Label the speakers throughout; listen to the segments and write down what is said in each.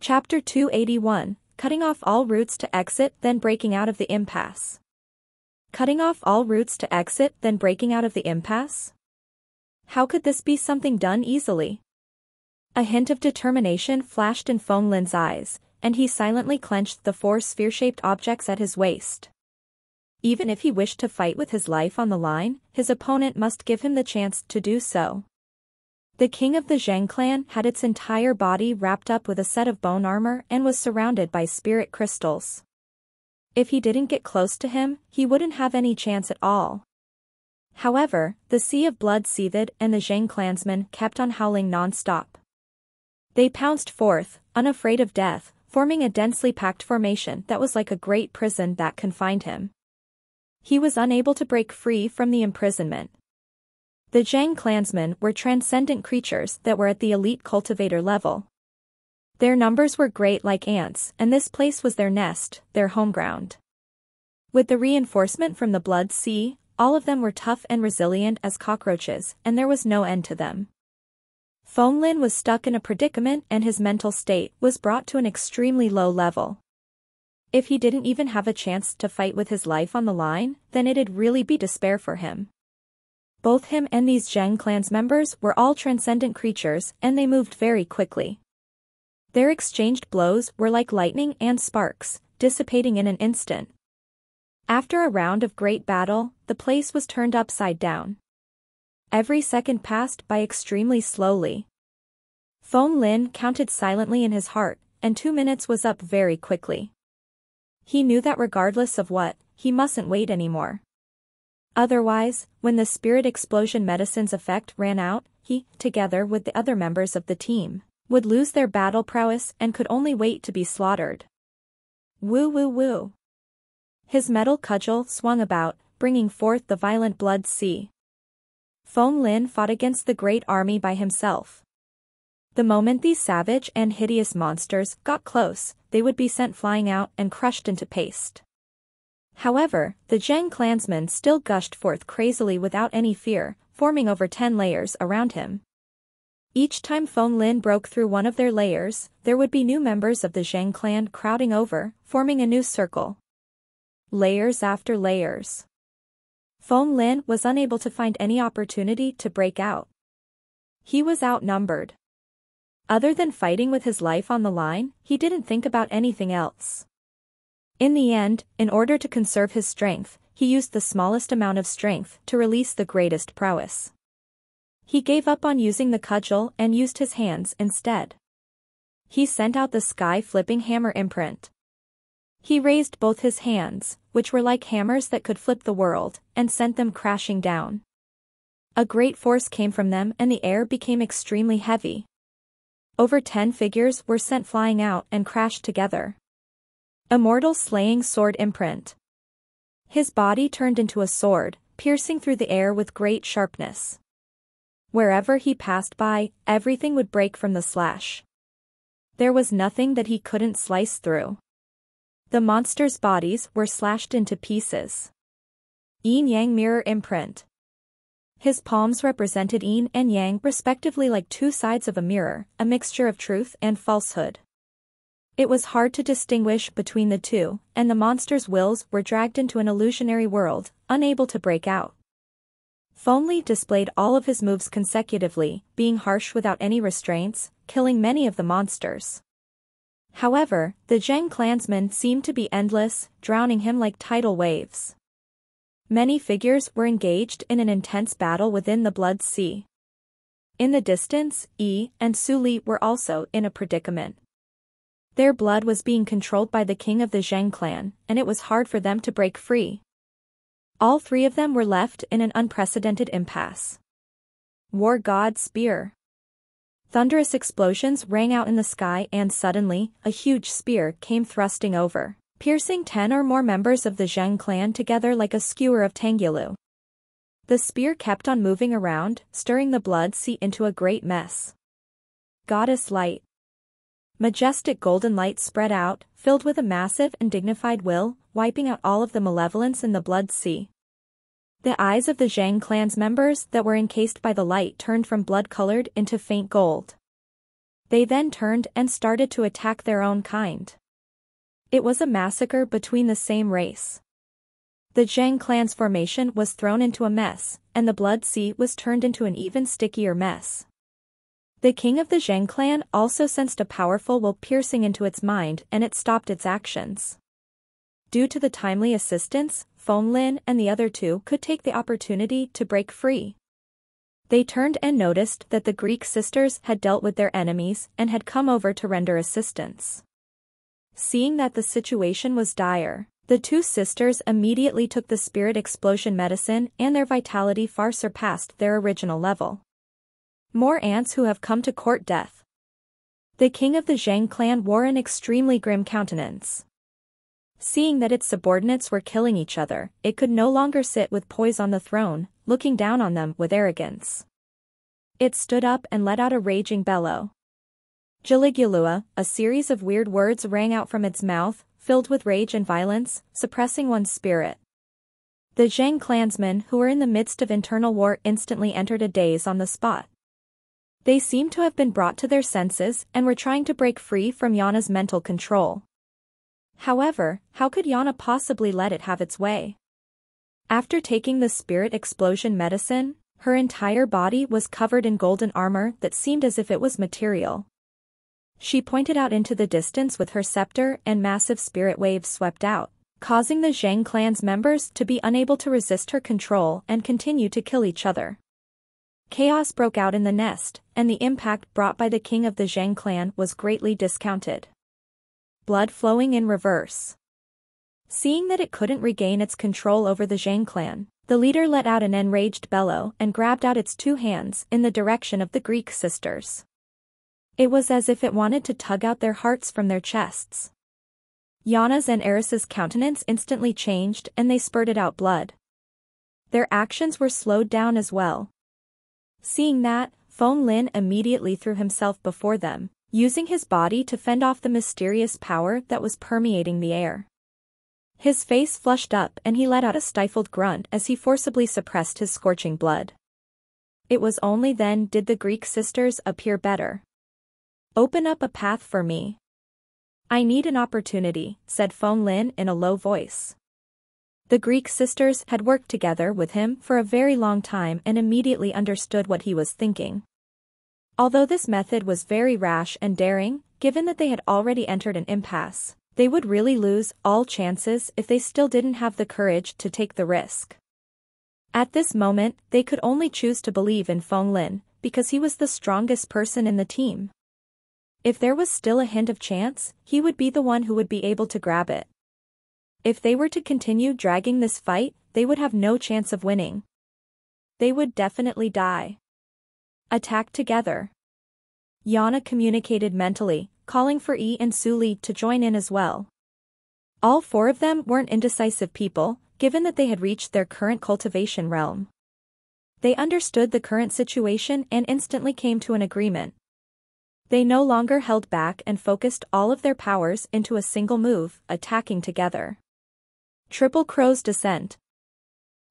Speaker 1: Chapter 281, Cutting off all routes to exit then breaking out of the impasse. Cutting off all routes to exit then breaking out of the impasse? How could this be something done easily? A hint of determination flashed in Feng Lin's eyes, and he silently clenched the four sphere-shaped objects at his waist. Even if he wished to fight with his life on the line, his opponent must give him the chance to do so. The king of the Zhang clan had its entire body wrapped up with a set of bone armor and was surrounded by spirit crystals. If he didn't get close to him, he wouldn't have any chance at all. However, the sea of blood seethed and the Zhang clansmen kept on howling non-stop. They pounced forth, unafraid of death, forming a densely packed formation that was like a great prison that confined him. He was unable to break free from the imprisonment. The Zhang clansmen were transcendent creatures that were at the elite cultivator level. Their numbers were great like ants, and this place was their nest, their home ground. With the reinforcement from the Blood Sea, all of them were tough and resilient as cockroaches, and there was no end to them. Feng Lin was stuck in a predicament and his mental state was brought to an extremely low level. If he didn't even have a chance to fight with his life on the line, then it'd really be despair for him. Both him and these Zhang clan's members were all transcendent creatures and they moved very quickly. Their exchanged blows were like lightning and sparks, dissipating in an instant. After a round of great battle, the place was turned upside down. Every second passed by extremely slowly. Feng Lin counted silently in his heart, and 2 minutes was up very quickly. He knew that regardless of what, he mustn't wait anymore. Otherwise, when the spirit explosion medicine's effect ran out, he, together with the other members of the team, would lose their battle prowess and could only wait to be slaughtered. Woo woo woo. His metal cudgel swung about, bringing forth the violent blood sea. Feng Lin fought against the great army by himself. The moment these savage and hideous monsters got close, they would be sent flying out and crushed into paste. However, the Zhang clansmen still gushed forth crazily without any fear, forming over 10 layers around him. Each time Feng Lin broke through one of their layers, there would be new members of the Zhang clan crowding over, forming a new circle. Layers after layers. Feng Lin was unable to find any opportunity to break out. He was outnumbered. Other than fighting with his life on the line, he didn't think about anything else. In the end, in order to conserve his strength, he used the smallest amount of strength to release the greatest prowess. He gave up on using the cudgel and used his hands instead. He sent out the sky-flipping hammer imprint. He raised both his hands, which were like hammers that could flip the world, and sent them crashing down. A great force came from them and the air became extremely heavy. Over 10 figures were sent flying out and crashed together. Immortal slaying sword imprint. His body turned into a sword, piercing through the air with great sharpness. Wherever he passed by, everything would break from the slash. There was nothing that he couldn't slice through. The monsters' bodies were slashed into pieces. Yin-yang mirror imprint. His palms represented yin and yang respectively like two sides of a mirror, a mixture of truth and falsehood. It was hard to distinguish between the two, and the monsters' wills were dragged into an illusionary world, unable to break out. Feng Li displayed all of his moves consecutively, being harsh without any restraints, killing many of the monsters. However, the Zhang clansmen seemed to be endless, drowning him like tidal waves. Many figures were engaged in an intense battle within the Blood Sea. In the distance, Yi and Su Li were also in a predicament. Their blood was being controlled by the king of the Zhang clan, and it was hard for them to break free. All 3 of them were left in an unprecedented impasse. War God Spear. Thunderous explosions rang out in the sky and suddenly, a huge spear came thrusting over, piercing 10 or more members of the Zhang clan together like a skewer of Tangulu. The spear kept on moving around, stirring the Blood Sea into a great mess. Goddess Light. Majestic golden light spread out, filled with a massive and dignified will, wiping out all of the malevolence in the Blood Sea. The eyes of the Zhang clan's members that were encased by the light turned from blood-colored into faint gold. They then turned and started to attack their own kind. It was a massacre between the same race. The Zhang clan's formation was thrown into a mess, and the Blood Sea was turned into an even stickier mess. The king of the Zhang clan also sensed a powerful will piercing into its mind, and it stopped its actions. Due to the timely assistance, Feng Lin and the other two could take the opportunity to break free. They turned and noticed that the Greek sisters had dealt with their enemies and had come over to render assistance. Seeing that the situation was dire, the two sisters immediately took the spirit explosion medicine, and their vitality far surpassed their original level. More ants who have come to court death. The king of the Zhang clan wore an extremely grim countenance. Seeing that its subordinates were killing each other, it could no longer sit with poise on the throne, looking down on them with arrogance. It stood up and let out a raging bellow. Jaligulua, a series of weird words rang out from its mouth, filled with rage and violence, suppressing one's spirit. The Zhang clansmen who were in the midst of internal war instantly entered a daze on the spot. They seemed to have been brought to their senses and were trying to break free from Yana's mental control. However, how could Yana possibly let it have its way? After taking the spirit explosion medicine, her entire body was covered in golden armor that seemed as if it was material. She pointed out into the distance with her scepter, and massive spirit waves swept out, causing the Zhang clan's members to be unable to resist her control and continue to kill each other. Chaos broke out in the nest, and the impact brought by the king of the Zhang clan was greatly discounted. Blood flowing in reverse. Seeing that it couldn't regain its control over the Zhang clan, the leader let out an enraged bellow and grabbed out its two hands in the direction of the Greek sisters. It was as if it wanted to tug out their hearts from their chests. Yana's and Eris's countenance instantly changed, and they spurted out blood. Their actions were slowed down as well. Seeing that, Feng Lin immediately threw himself before them, using his body to fend off the mysterious power that was permeating the air. His face flushed up and he let out a stifled grunt as he forcibly suppressed his scorching blood. It was only then did the Greek sisters appear better. "Open up a path for me. I need an opportunity," said Feng Lin in a low voice. The Greek sisters had worked together with him for a very long time and immediately understood what he was thinking. Although this method was very rash and daring, given that they had already entered an impasse, they would really lose all chances if they still didn't have the courage to take the risk. At this moment, they could only choose to believe in Feng Lin, because he was the strongest person in the team. If there was still a hint of chance, he would be the one who would be able to grab it. If they were to continue dragging this fight, they would have no chance of winning. They would definitely die. Attack together. Yana communicated mentally, calling for Yi and Su Li to join in as well. All four of them weren't indecisive people, given that they had reached their current cultivation realm. They understood the current situation and instantly came to an agreement. They no longer held back and focused all of their powers into a single move, attacking together. Triple Crow's Descent.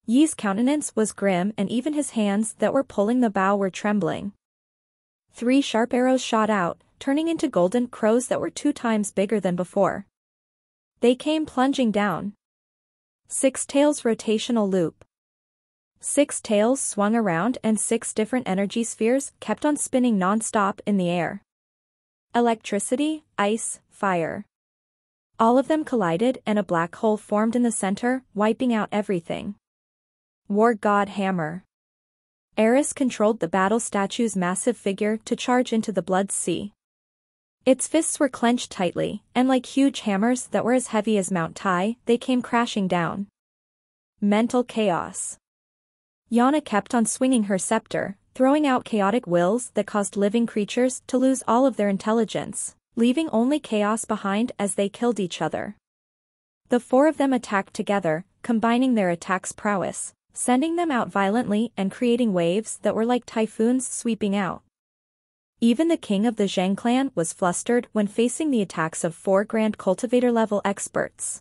Speaker 1: Yi's countenance was grim and even his hands that were pulling the bow were trembling. 3 sharp arrows shot out, turning into golden crows that were 2 times bigger than before. They came plunging down. 6 tails rotational loop. 6 tails swung around and 6 different energy spheres kept on spinning non-stop in the air. Electricity, ice, fire. All of them collided and a black hole formed in the center, wiping out everything. War God Hammer. Eris controlled the battle statue's massive figure to charge into the Blood Sea. Its fists were clenched tightly, and like huge hammers that were as heavy as Mount Tai, they came crashing down. Mental chaos. Yana kept on swinging her scepter, throwing out chaotic wills that caused living creatures to lose all of their intelligence, leaving only chaos behind as they killed each other. The 4 of them attacked together, combining their attack's prowess, sending them out violently and creating waves that were like typhoons sweeping out. Even the king of the Zhang clan was flustered when facing the attacks of 4 Grand Cultivator level experts.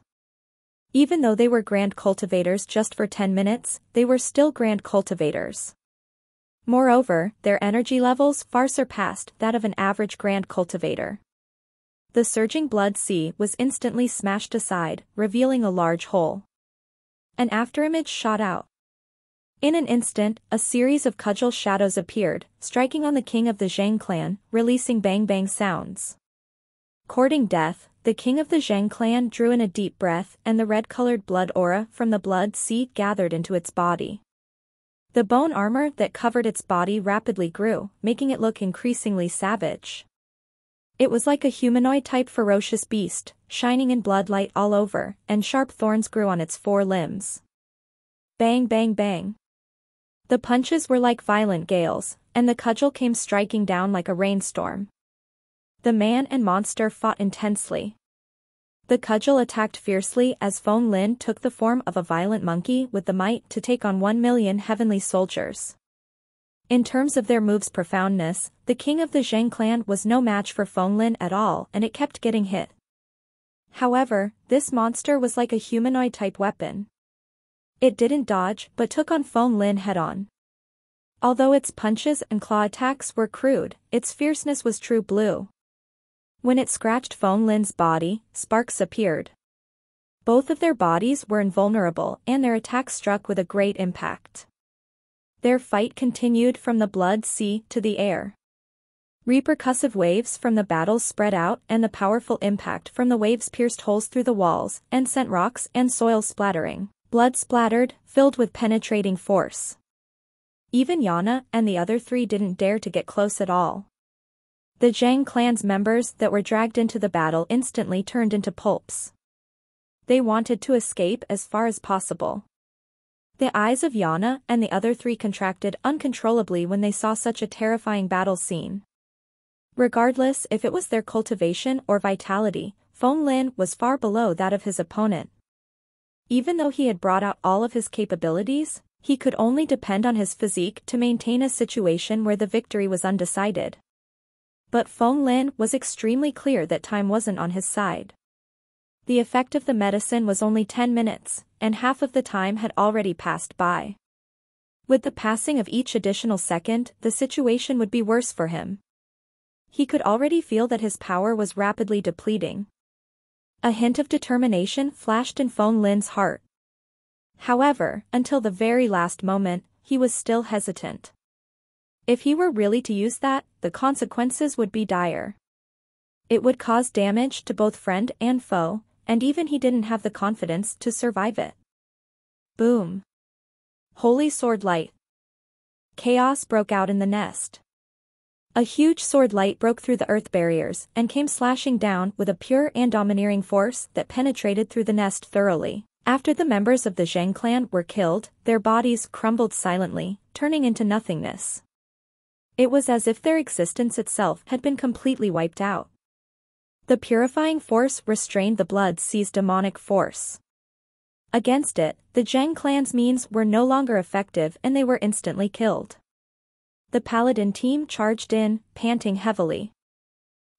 Speaker 1: Even though they were Grand Cultivators just for 10 minutes, they were still Grand Cultivators. Moreover, their energy levels far surpassed that of an average grand cultivator. The surging blood sea was instantly smashed aside, revealing a large hole. An afterimage shot out. In an instant, a series of cudgel shadows appeared, striking on the king of the Zhang clan, releasing bang-bang sounds. Courting death, the king of the Zhang clan drew in a deep breath and the red-colored blood aura from the blood sea gathered into its body. The bone armor that covered its body rapidly grew, making it look increasingly savage. It was like a humanoid-type ferocious beast, shining in bloodlight all over, and sharp thorns grew on its 4 limbs. Bang bang bang. The punches were like violent gales, and the cudgel came striking down like a rainstorm. The man and monster fought intensely. The cudgel attacked fiercely as Feng Lin took the form of a violent monkey with the might to take on 1 million heavenly soldiers. In terms of their moves' profoundness, the king of the Zhang clan was no match for Feng Lin at all and it kept getting hit. However, this monster was like a humanoid-type weapon. It didn't dodge but took on Feng Lin head-on. Although its punches and claw attacks were crude, its fierceness was true blue. When it scratched Feng Lin's body, sparks appeared. Both of their bodies were invulnerable and their attacks struck with a great impact. Their fight continued from the blood sea to the air. Repercussive waves from the battles spread out and the powerful impact from the waves pierced holes through the walls and sent rocks and soil splattering. Blood splattered, filled with penetrating force. Even Yana and the other 3 didn't dare to get close at all. The Zhang clan's members that were dragged into the battle instantly turned into pulps. They wanted to escape as far as possible. The eyes of Yana and the other 3 contracted uncontrollably when they saw such a terrifying battle scene. Regardless if it was their cultivation or vitality, Feng Lin was far below that of his opponent. Even though he had brought out all of his capabilities, he could only depend on his physique to maintain a situation where the victory was undecided. But Feng Lin was extremely clear that time wasn't on his side. The effect of the medicine was only 10 minutes, and half of the time had already passed by. With the passing of each additional second, the situation would be worse for him. He could already feel that his power was rapidly depleting. A hint of determination flashed in Feng Lin's heart. However, until the very last moment, he was still hesitant. If he were really to use that, the consequences would be dire. It would cause damage to both friend and foe, and even he didn't have the confidence to survive it. Boom. Holy sword light. Chaos broke out in the nest. A huge sword light broke through the earth barriers and came slashing down with a pure and domineering force that penetrated through the nest thoroughly. After the members of the Zhang clan were killed, their bodies crumbled silently, turning into nothingness. It was as if their existence itself had been completely wiped out. The purifying force restrained the blood sea's demonic force. Against it, the Zhang clan's means were no longer effective and they were instantly killed. The paladin team charged in, panting heavily.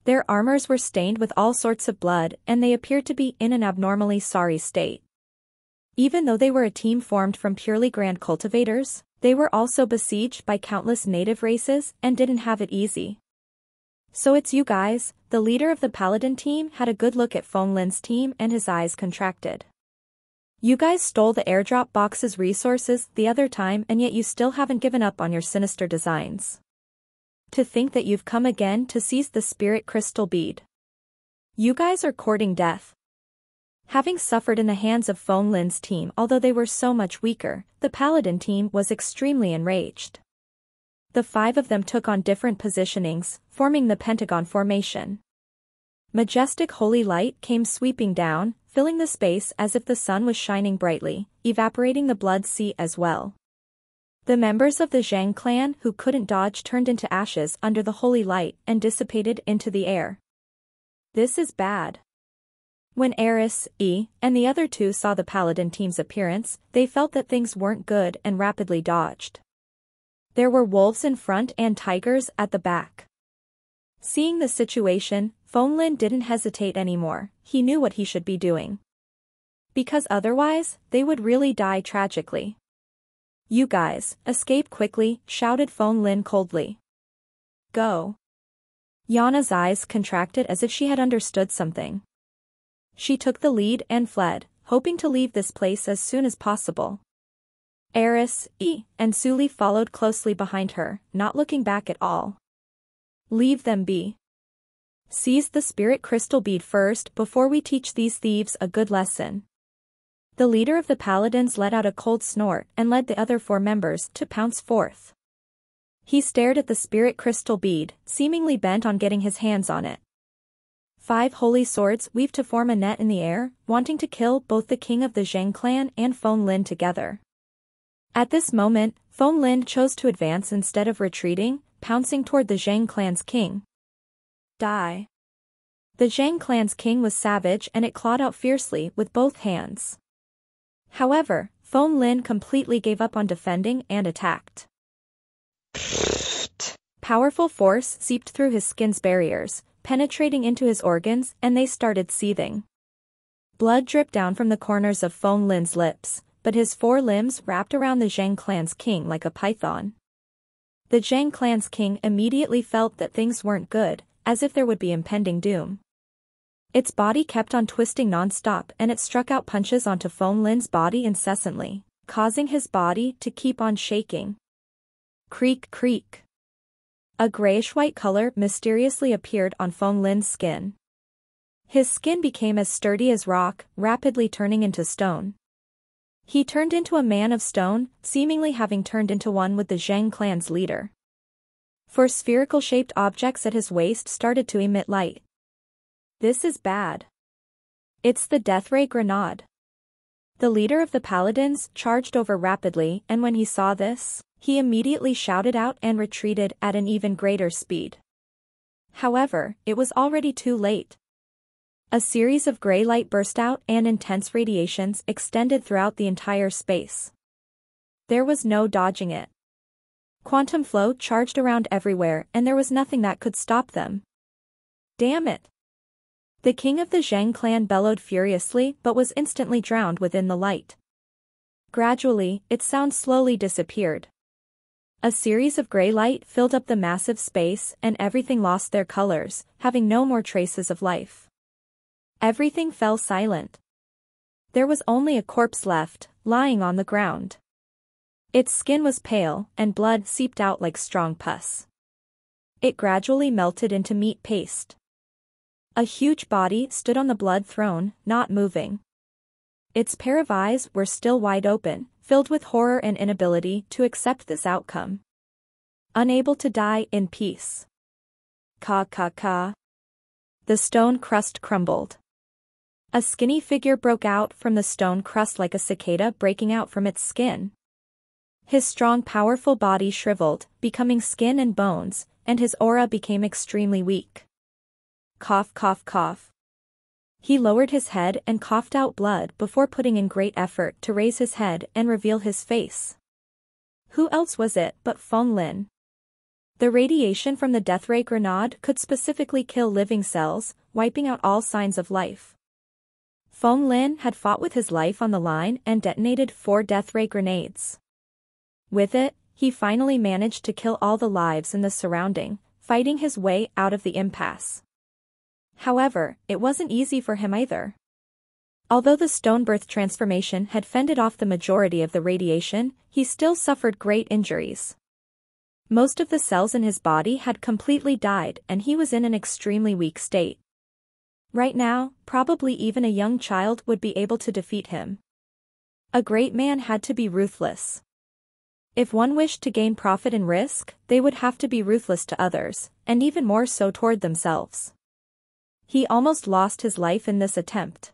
Speaker 1: Their armors were stained with all sorts of blood and they appeared to be in an abnormally sorry state. Even though they were a team formed from purely grand cultivators, they were also besieged by countless native races and didn't have it easy. So it's you guys, the leader of the paladin team had a good look at Feng Lin's team and his eyes contracted. You guys stole the airdrop box's resources the other time and yet you still haven't given up on your sinister designs. To think that you've come again to seize the spirit crystal bead. You guys are courting death. Having suffered in the hands of Feng Lin's team although they were so much weaker, the paladin team was extremely enraged. The 5 of them took on different positionings, forming the pentagon formation. Majestic holy light came sweeping down, filling the space as if the sun was shining brightly, evaporating the blood sea as well. The members of the Zhang clan who couldn't dodge turned into ashes under the holy light and dissipated into the air. This is bad. When Eris, E, and the other 2 saw the paladin team's appearance, they felt that things weren't good and rapidly dodged. There were wolves in front and tigers at the back. Seeing the situation, Feng Lin didn't hesitate anymore, he knew what he should be doing. Because otherwise, they would really die tragically. You guys, escape quickly, shouted Phone Lin coldly. Go. Yana's eyes contracted as if she had understood something. She took the lead and fled, hoping to leave this place as soon as possible. Eris, and Suli followed closely behind her, not looking back at all. Leave them be. Seize the spirit crystal bead first before we teach these thieves a good lesson. The leader of the paladins let out a cold snort and led the other 4 members to pounce forth. He stared at the spirit crystal bead, seemingly bent on getting his hands on it. 5 holy swords weaved to form a net in the air, wanting to kill both the king of the Zhang clan and Phone Lin together. At this moment, Phone Lin chose to advance instead of retreating, pouncing toward the Zhang clan's king. Die. The Zhang clan's king was savage and it clawed out fiercely with both hands. However, Phone Lin completely gave up on defending and attacked. Powerful force seeped through his skin's barriers, penetrating into his organs, and they started seething. Blood dripped down from the corners of Phone Lin's lips, but his 4 limbs wrapped around the Zhang clan's king like a python. The Zhang clan's king immediately felt that things weren't good, as if there would be impending doom. Its body kept on twisting non-stop and it struck out punches onto Phone Lin's body incessantly, causing his body to keep on shaking. Creak creak. A grayish-white color mysteriously appeared on Phone Lin's skin. His skin became as sturdy as rock, rapidly turning into stone. He turned into a man of stone, seemingly having turned into one with the Zhang clan's leader. 4 spherical-shaped objects at his waist started to emit light. This is bad. It's the Death Ray Grenade. The leader of the paladins charged over rapidly, and when he saw this, he immediately shouted out and retreated at an even greater speed. However, it was already too late. A series of gray light burst out and intense radiations extended throughout the entire space. There was no dodging it. Quantum flow charged around everywhere and there was nothing that could stop them. Damn it! The king of the Zhang clan bellowed furiously but was instantly drowned within the light. Gradually, its sound slowly disappeared. A series of gray light filled up the massive space and everything lost their colors, having no more traces of life. Everything fell silent. There was only a corpse left, lying on the ground. Its skin was pale, and blood seeped out like strong pus. It gradually melted into meat paste. A huge body stood on the blood throne, not moving. Its pair of eyes were still wide open, filled with horror and inability to accept this outcome. Unable to die in peace. Ka ka ka. The stone crust crumbled. A skinny figure broke out from the stone crust like a cicada breaking out from its skin. His strong powerful body shriveled, becoming skin and bones, and his aura became extremely weak. Cough cough cough. He lowered his head and coughed out blood before putting in great effort to raise his head and reveal his face. Who else was it but Phone Lin? The radiation from the Death Ray Grenade could specifically kill living cells, wiping out all signs of life. Phone Lin had fought with his life on the line and detonated 4 Death Ray grenades. With it, he finally managed to kill all the lives in the surrounding, fighting his way out of the impasse. However, it wasn't easy for him either. Although the stone birth transformation had fended off the majority of the radiation, he still suffered great injuries. Most of the cells in his body had completely died and he was in an extremely weak state. Right now, probably even a young child would be able to defeat him. A great man had to be ruthless. If one wished to gain profit and risk, they would have to be ruthless to others, and even more so toward themselves. He almost lost his life in this attempt.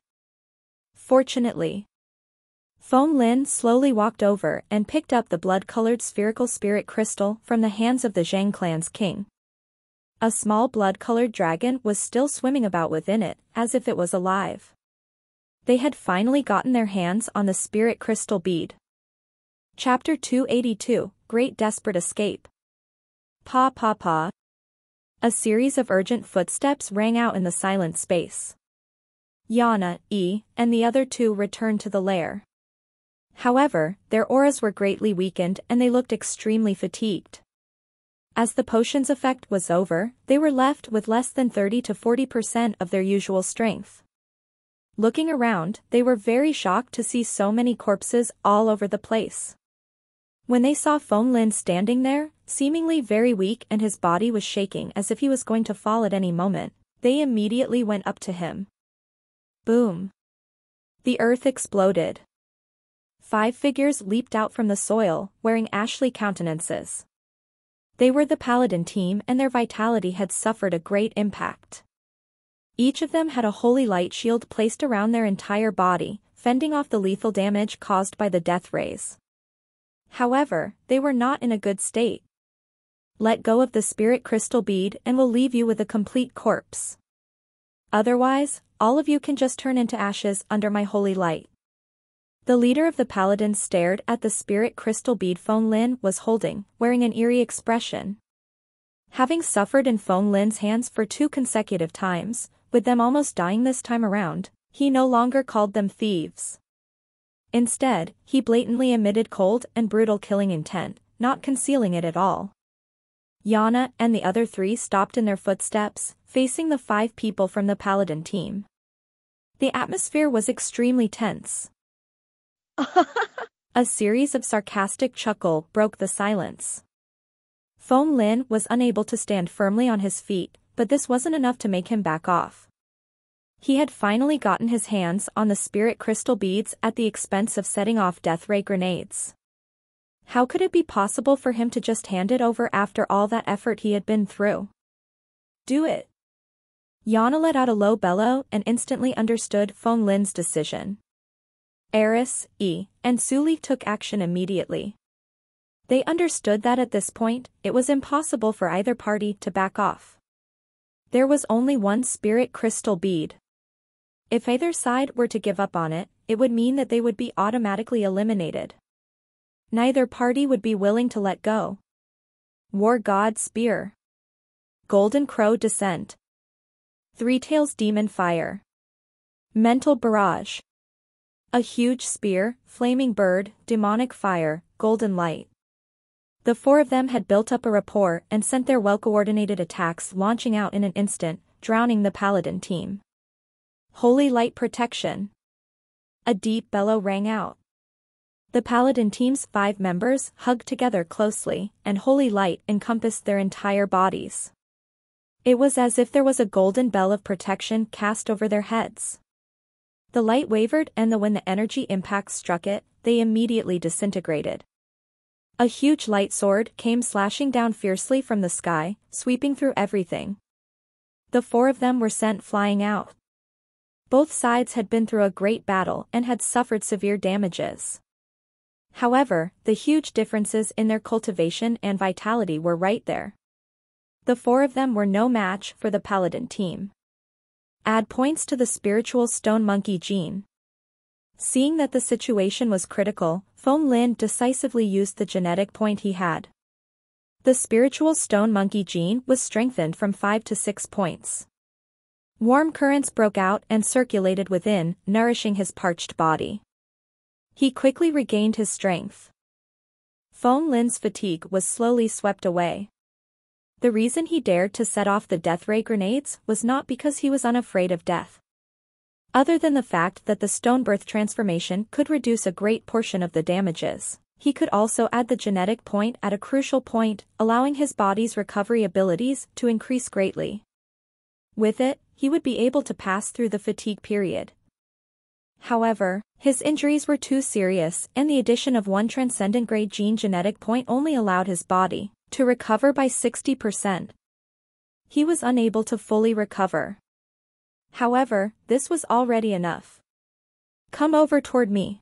Speaker 1: Fortunately, Phone Lin slowly walked over and picked up the blood-colored spherical spirit crystal from the hands of the Zhang clan's king. A small blood-colored dragon was still swimming about within it, as if it was alive. They had finally gotten their hands on the spirit crystal bead. Chapter 282, Great Desperate Escape. Pa pa pa. A series of urgent footsteps rang out in the silent space. Yana, and the other 2 returned to the lair. However, their auras were greatly weakened and they looked extremely fatigued. As the potion's effect was over, they were left with less than 30 to 40% of their usual strength. Looking around, they were very shocked to see so many corpses all over the place. When they saw Feng Lin standing there, seemingly very weak and his body was shaking as if he was going to fall at any moment, they immediately went up to him. Boom! The earth exploded. 5 figures leaped out from the soil, wearing ashy countenances. They were the Paladin team and their vitality had suffered a great impact. Each of them had a holy light shield placed around their entire body, fending off the lethal damage caused by the death rays. However, they were not in a good state. Let go of the spirit crystal bead and we'll leave you with a complete corpse. Otherwise, all of you can just turn into ashes under my holy light. The leader of the Paladins stared at the spirit crystal bead Feng Lin was holding, wearing an eerie expression. Having suffered in Feng Lin's hands for 2 consecutive times, with them almost dying this time around, he no longer called them thieves. Instead, he blatantly emitted cold and brutal killing intent, not concealing it at all. Yana and the other 3 stopped in their footsteps, facing the 5 people from the Paladin team. The atmosphere was extremely tense. A series of sarcastic chuckles broke the silence. Feng Lin was unable to stand firmly on his feet, but this wasn't enough to make him back off. He had finally gotten his hands on the spirit crystal beads at the expense of setting off death ray grenades. How could it be possible for him to just hand it over after all that effort he had been through? Do it! Yana let out a low bellow and instantly understood Feng Lin's decision. Eris, Yi, and Suli took action immediately. They understood that at this point, it was impossible for either party to back off. There was only one spirit crystal bead. If either side were to give up on it, it would mean that they would be automatically eliminated. Neither party would be willing to let go. War God Spear. Golden Crow Descent. Three Tails Demon Fire. Mental Barrage. A huge spear, flaming bird, demonic fire, golden light. The 4 of them had built up a rapport and sent their well-coordinated attacks launching out in an instant, drowning the Paladin team. Holy light protection. A deep bellow rang out. The Paladin team's 5 members hugged together closely, and holy light encompassed their entire bodies. It was as if there was a golden bell of protection cast over their heads. The light wavered and when the energy impact struck it, they immediately disintegrated. A huge light sword came slashing down fiercely from the sky, sweeping through everything. The 4 of them were sent flying out. Both sides had been through a great battle and had suffered severe damages. However, the huge differences in their cultivation and vitality were right there. The 4 of them were no match for the Paladin team. Add points to the spiritual stone monkey gene. Seeing that the situation was critical, Feng Lin decisively used the genetic point he had. The spiritual stone monkey gene was strengthened from 5 to 6 points. Warm currents broke out and circulated within, nourishing his parched body. He quickly regained his strength. Feng Lin's fatigue was slowly swept away. The reason he dared to set off the death ray grenades was not because he was unafraid of death. Other than the fact that the stone birth transformation could reduce a great portion of the damages, he could also add the genetic point at a crucial point, allowing his body's recovery abilities to increase greatly. With it, he would be able to pass through the fatigue period. However, his injuries were too serious and the addition of 1 transcendent grade gene genetic point only allowed his body to recover by 60%. He was unable to fully recover. However, this was already enough. Come over toward me.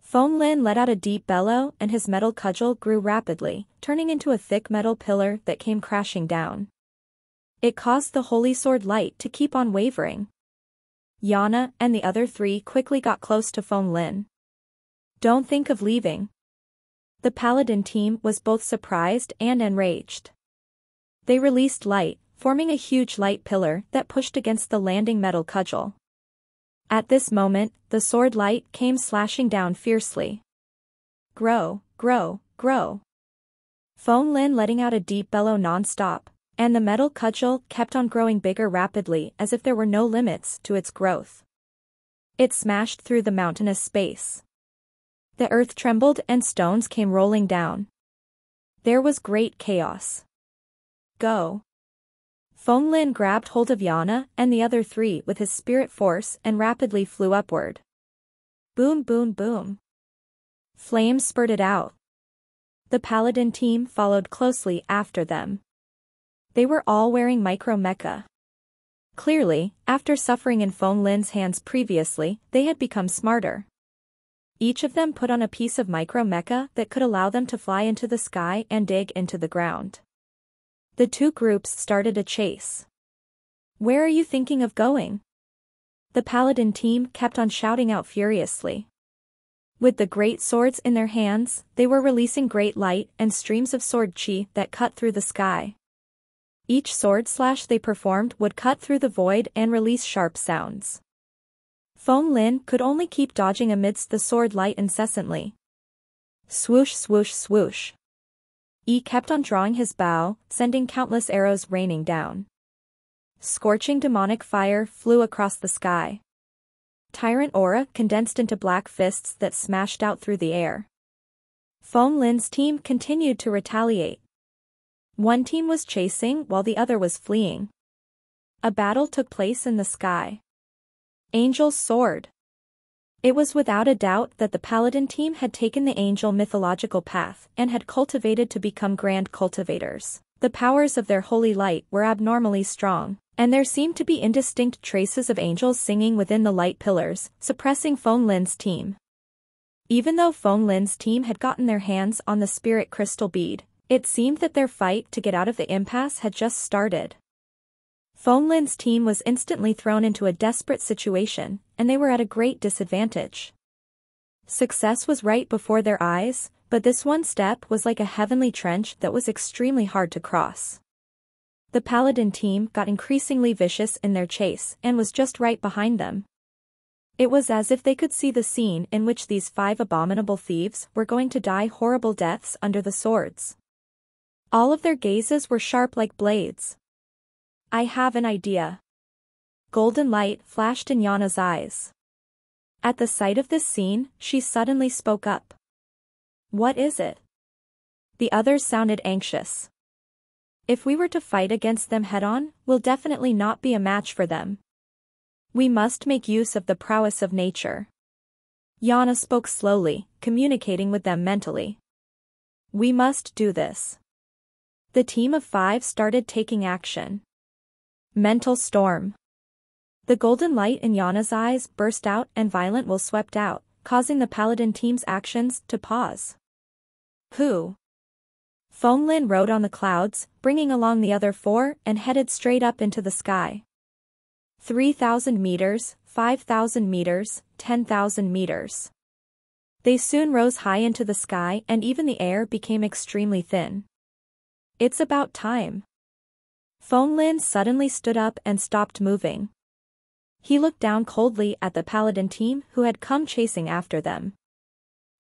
Speaker 1: Feng Lin let out a deep bellow and his metal cudgel grew rapidly, turning into a thick metal pillar that came crashing down. It caused the holy sword light to keep on wavering. Yana and the other 3 quickly got close to Feng Lin. Don't think of leaving. The Paladin team was both surprised and enraged. They released light, forming a huge light pillar that pushed against the landing metal cudgel. At this moment, the sword light came slashing down fiercely. Grow, grow, grow. Feng Lin letting out a deep bellow non-stop, and the metal cudgel kept on growing bigger rapidly as if there were no limits to its growth. It smashed through the mountainous space. The earth trembled and stones came rolling down. There was great chaos. Go. Feng Lin grabbed hold of Yana and the other three with his spirit force and rapidly flew upward. Boom, boom, boom. Flames spurted out. The paladin team followed closely after them. They were all wearing micro-mecha. Clearly, after suffering in Feng Lin's hands previously, they had become smarter. Each of them put on a piece of micro-mecha that could allow them to fly into the sky and dig into the ground. The two groups started a chase. Where are you thinking of going? The paladin team kept on shouting out furiously. With the great swords in their hands, they were releasing great light and streams of sword chi that cut through the sky. Each sword slash they performed would cut through the void and release sharp sounds. Feng Lin could only keep dodging amidst the sword light incessantly. Swoosh, swoosh, swoosh. He kept on drawing his bow, sending countless arrows raining down. Scorching demonic fire flew across the sky. Tyrant aura condensed into black fists that smashed out through the air. Feng Lin's team continued to retaliate. One team was chasing while the other was fleeing. A battle took place in the sky. Angel's sword. It was without a doubt that the paladin team had taken the angel mythological path and had cultivated to become grand cultivators. The powers of their holy light were abnormally strong, and there seemed to be indistinct traces of angels singing within the light pillars, suppressing Feng Lin's team. Even though Feng Lin's team had gotten their hands on the spirit crystal bead, it seemed that their fight to get out of the impasse had just started. Feng Lin's team was instantly thrown into a desperate situation, and they were at a great disadvantage. Success was right before their eyes, but this one step was like a heavenly trench that was extremely hard to cross. The paladin team got increasingly vicious in their chase and was just right behind them. It was as if they could see the scene in which these 5 abominable thieves were going to die horrible deaths under the swords. All of their gazes were sharp like blades. I have an idea. Golden light flashed in Yana's eyes. At the sight of this scene, she suddenly spoke up. What is it? The others sounded anxious. If we were to fight against them head-on, we'll definitely not be a match for them. We must make use of the prowess of nature. Yana spoke slowly, communicating with them mentally. We must do this. The team of 5 started taking action. Mental storm. The golden light in Yana's eyes burst out and violent will swept out, causing the paladin team's actions to pause. Who? Feng Lin rode on the clouds, bringing along the other 4 and headed straight up into the sky. 3,000 meters, 5,000 meters, 10,000 meters. They soon rose high into the sky and even the air became extremely thin. It's about time. Feng Lin suddenly stood up and stopped moving. He looked down coldly at the paladin team who had come chasing after them.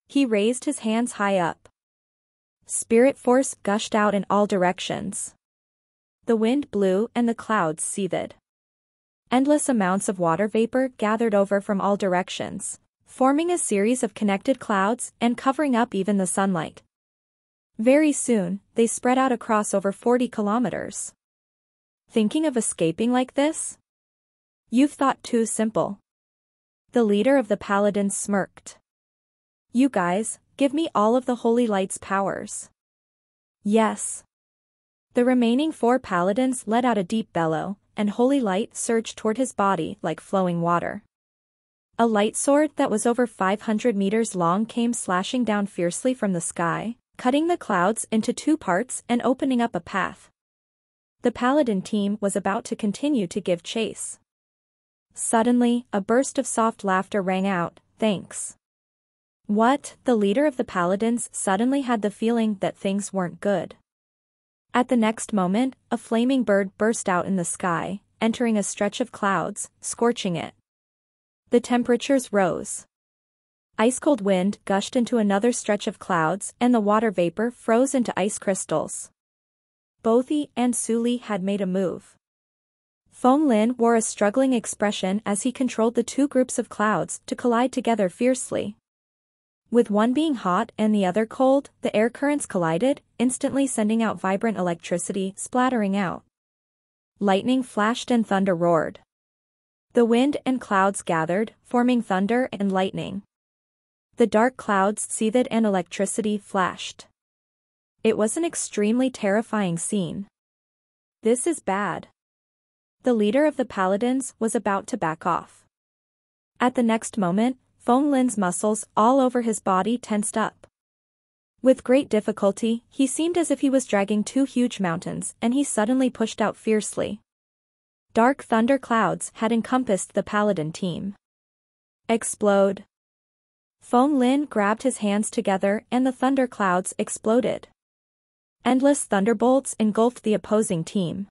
Speaker 1: He raised his hands high up. Spirit force gushed out in all directions. The wind blew and the clouds seethed. Endless amounts of water vapor gathered over from all directions, forming a series of connected clouds and covering up even the sunlight. Very soon, they spread out across over 40 kilometers. Thinking of escaping like this? You've thought too simple. The leader of the paladins smirked. You guys, give me all of the Holy Light's powers. Yes. The remaining 4 paladins let out a deep bellow, and Holy Light surged toward his body like flowing water. A light sword that was over 500 meters long came slashing down fiercely from the sky, cutting the clouds into 2 parts and opening up a path. The paladin team was about to continue to give chase. Suddenly, a burst of soft laughter rang out, thanks. What? The leader of the paladins suddenly had the feeling that things weren't good. At the next moment, a flaming bird burst out in the sky, entering a stretch of clouds, scorching it. The temperatures rose. Ice-cold wind gushed into another stretch of clouds and the water vapor froze into ice crystals. Both Yi and Su Li had made a move. Feng Lin wore a struggling expression as he controlled the two groups of clouds to collide together fiercely. With one being hot and the other cold, the air currents collided, instantly sending out vibrant electricity splattering out. Lightning flashed and thunder roared. The wind and clouds gathered, forming thunder and lightning. The dark clouds seethed and electricity flashed. It was an extremely terrifying scene. This is bad. The leader of the paladins was about to back off. At the next moment, Feng Lin's muscles all over his body tensed up. With great difficulty, he seemed as if he was dragging two huge mountains, and he suddenly pushed out fiercely. Dark thunder clouds had encompassed the paladin team. Explode. Feng Lin grabbed his hands together and the thunder clouds exploded. Endless thunderbolts engulfed the opposing team.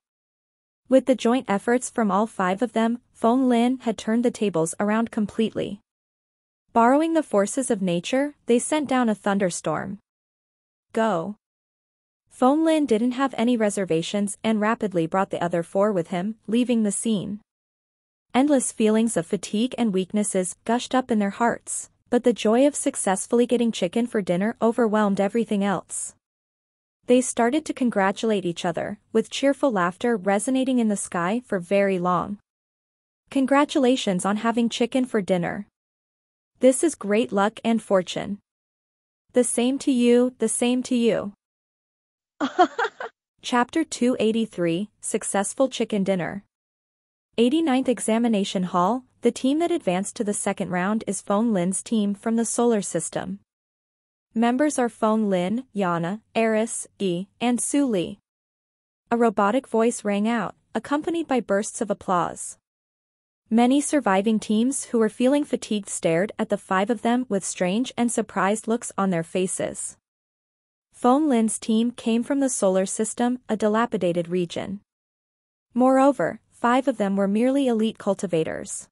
Speaker 1: With the joint efforts from all five of them, Feng Lin had turned the tables around completely. Borrowing the forces of nature, they sent down a thunderstorm. Go. Feng Lin didn't have any reservations and rapidly brought the other four with him, leaving the scene. Endless feelings of fatigue and weaknesses gushed up in their hearts, but the joy of successfully getting chicken for dinner overwhelmed everything else. They started to congratulate each other, with cheerful laughter resonating in the sky for very long. Congratulations on having chicken for dinner. This is great luck and fortune. The same to you, the same to you. Chapter 283, Successful Chicken Dinner. 89th Examination Hall. The team that advanced to the second round is Feng Lin's team from the solar system. Members are Feng Lin, Yana, Eris, Yi, and Su Li. A robotic voice rang out, accompanied by bursts of applause. Many surviving teams who were feeling fatigued stared at the five of them with strange and surprised looks on their faces. Feng Lin's team came from the solar system, a dilapidated region. Moreover, five of them were merely elite cultivators.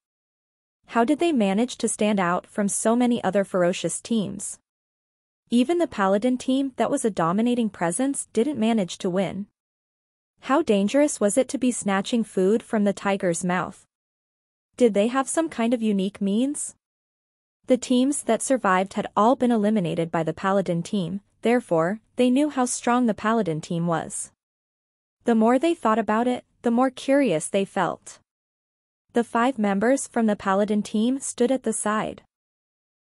Speaker 1: How did they manage to stand out from so many other ferocious teams? Even the paladin team that was a dominating presence didn't manage to win. How dangerous was it to be snatching food from the tiger's mouth? Did they have some kind of unique means? The teams that survived had all been eliminated by the paladin team, therefore, they knew how strong the paladin team was. The more they thought about it, the more curious they felt. The five members from the paladin team stood at the side.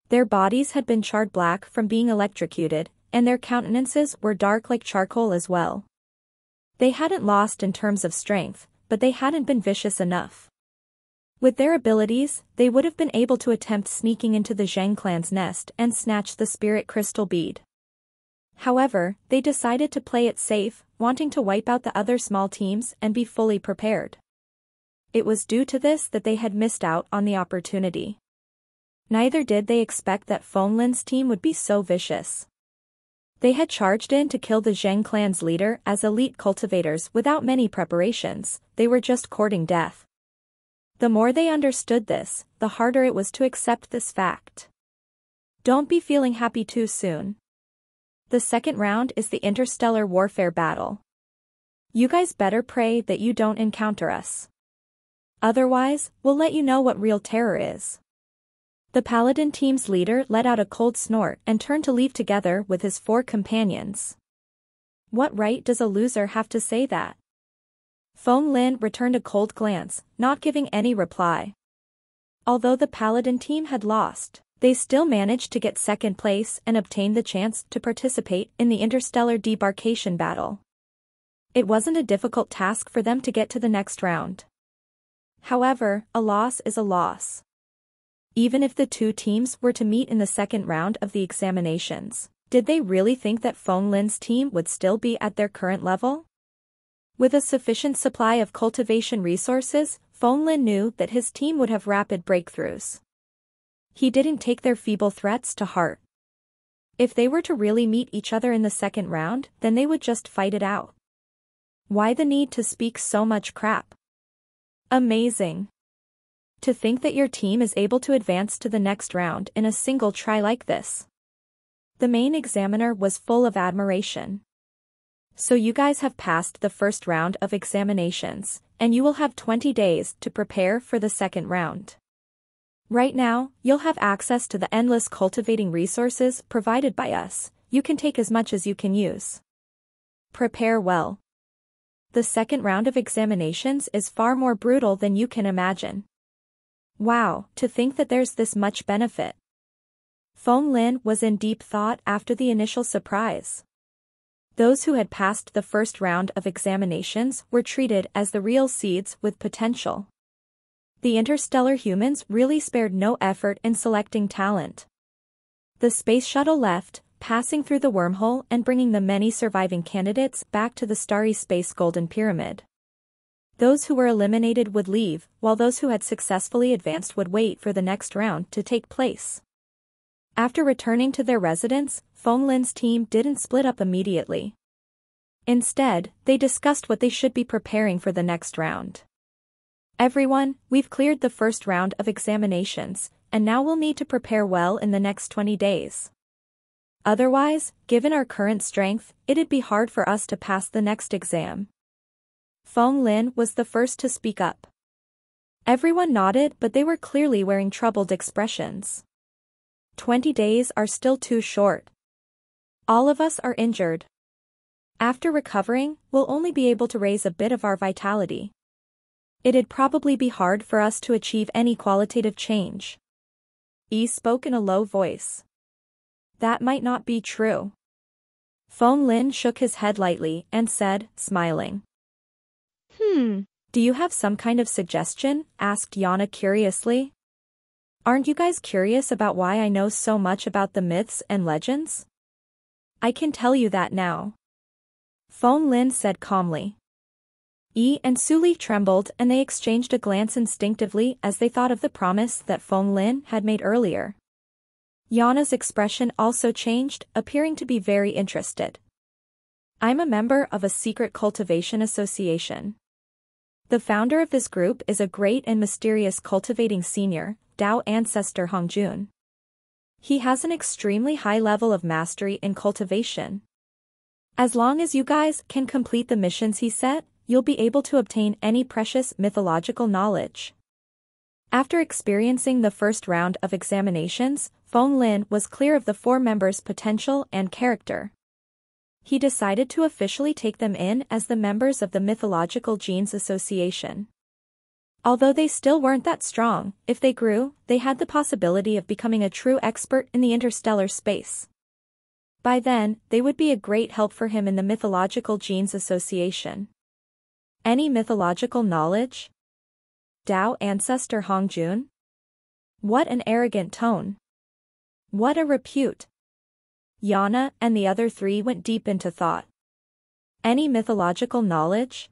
Speaker 1: Their bodies had been charred black from being electrocuted, and their countenances were dark like charcoal as well. They hadn't lost in terms of strength, but they hadn't been vicious enough. With their abilities, they would have been able to attempt sneaking into the Zhang clan's nest and snatch the spirit crystal bead. However, they decided to play it safe, wanting to wipe out the other small teams and be fully prepared. It was due to this that they had missed out on the opportunity. Neither did they expect that Feng Lin's team would be so vicious. They had charged in to kill the Zhang clan's leader as elite cultivators without many preparations, they were just courting death. The more they understood this, the harder it was to accept this fact. Don't be feeling happy too soon. The second round is the interstellar warfare battle. You guys better pray that you don't encounter us. Otherwise, we'll let you know what real terror is. The paladin team's leader let out a cold snort and turned to leave together with his four companions. What right does a loser have to say that? Feng Lin returned a cold glance, not giving any reply. Although the paladin team had lost, they still managed to get second place and obtain the chance to participate in the interstellar debarkation battle. It wasn't a difficult task for them to get to the next round. However, a loss is a loss. Even if the two teams were to meet in the second round of the examinations, did they really think that Feng Lin's team would still be at their current level? With a sufficient supply of cultivation resources, Feng Lin knew that his team would have rapid breakthroughs. He didn't take their feeble threats to heart. If they were to really meet each other in the second round, then they would just fight it out. Why the need to speak so much crap? Amazing. To think that your team is able to advance to the next round in a single try like this. The main examiner was full of admiration. So you guys have passed the first round of examinations, and you will have 20 days to prepare for the second round. Right now, you'll have access to the endless cultivating resources provided by us. You can take as much as you can use. Prepare well. The second round of examinations is far more brutal than you can imagine. Wow, to think that there's this much benefit. Feng Lin was in deep thought after the initial surprise. Those who had passed the first round of examinations were treated as the real seeds with potential. The interstellar humans really spared no effort in selecting talent. The space shuttle left, passing through the wormhole and bringing the many surviving candidates back to the starry space Golden Pyramid. Those who were eliminated would leave, while those who had successfully advanced would wait for the next round to take place. After returning to their residence, Feng Lin's team didn't split up immediately. Instead, they discussed what they should be preparing for the next round. Everyone, we've cleared the first round of examinations, and now we'll need to prepare well in the next 20 days. Otherwise, given our current strength, it'd be hard for us to pass the next exam. Feng Lin was the first to speak up. Everyone nodded, but they were clearly wearing troubled expressions. 20 days are still too short. All of us are injured. After recovering, we'll only be able to raise a bit of our vitality. It'd probably be hard for us to achieve any qualitative change. Yi spoke in a low voice. That might not be true. Feng Lin shook his head lightly and said, smiling. Do you have some kind of suggestion? Asked Yana curiously. Aren't you guys curious about why I know so much about the myths and legends? I can tell you that now. Feng Lin said calmly. Yi and Suli trembled and they exchanged a glance instinctively as they thought of the promise that Feng Lin had made earlier. Yana's expression also changed, appearing to be very interested. I'm a member of a secret cultivation association. The founder of this group is a great and mysterious cultivating senior, Dao ancestor Hongjun. He has an extremely high level of mastery in cultivation. As long as you guys can complete the missions he set, you'll be able to obtain any precious mythological knowledge. After experiencing the first round of examinations, Feng Lin was clear of the four members' potential and character. He decided to officially take them in as the members of the Mythological Genes Association. Although they still weren't that strong, if they grew, they had the possibility of becoming a true expert in the interstellar space. By then, they would be a great help for him in the Mythological Genes Association. Any mythological knowledge? Dao ancestor Hongjun? What an arrogant tone. What a repute. Yana and the other three went deep into thought. Any mythological knowledge?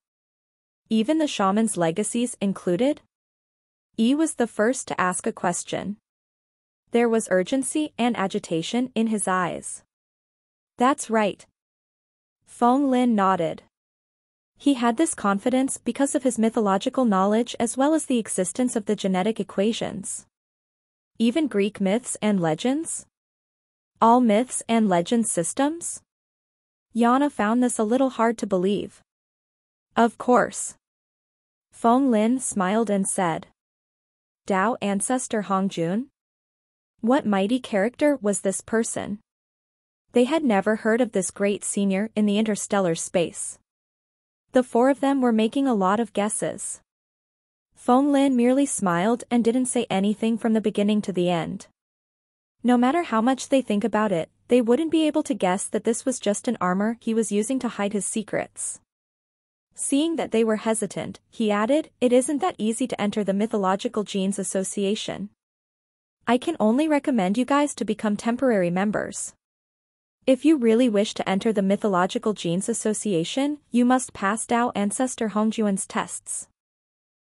Speaker 1: Even the shaman's legacies included? Yi was the first to ask a question. There was urgency and agitation in his eyes. That's right. Feng Lin nodded. He had this confidence because of his mythological knowledge as well as the existence of the genetic equations. Even Greek myths and legends? All myths and legends systems? Yana found this a little hard to believe. Of course. Feng Lin smiled and said. Dao ancestor Hongjun? What mighty character was this person? They had never heard of this great senior in the interstellar space. The four of them were making a lot of guesses. Feng Lin merely smiled and didn't say anything from the beginning to the end. No matter how much they think about it, they wouldn't be able to guess that this was just an armor he was using to hide his secrets. Seeing that they were hesitant, he added, it isn't that easy to enter the Mythological Genes Association. I can only recommend you guys to become temporary members. If you really wish to enter the Mythological Genes Association, you must pass Dao ancestor Hongjun's tests.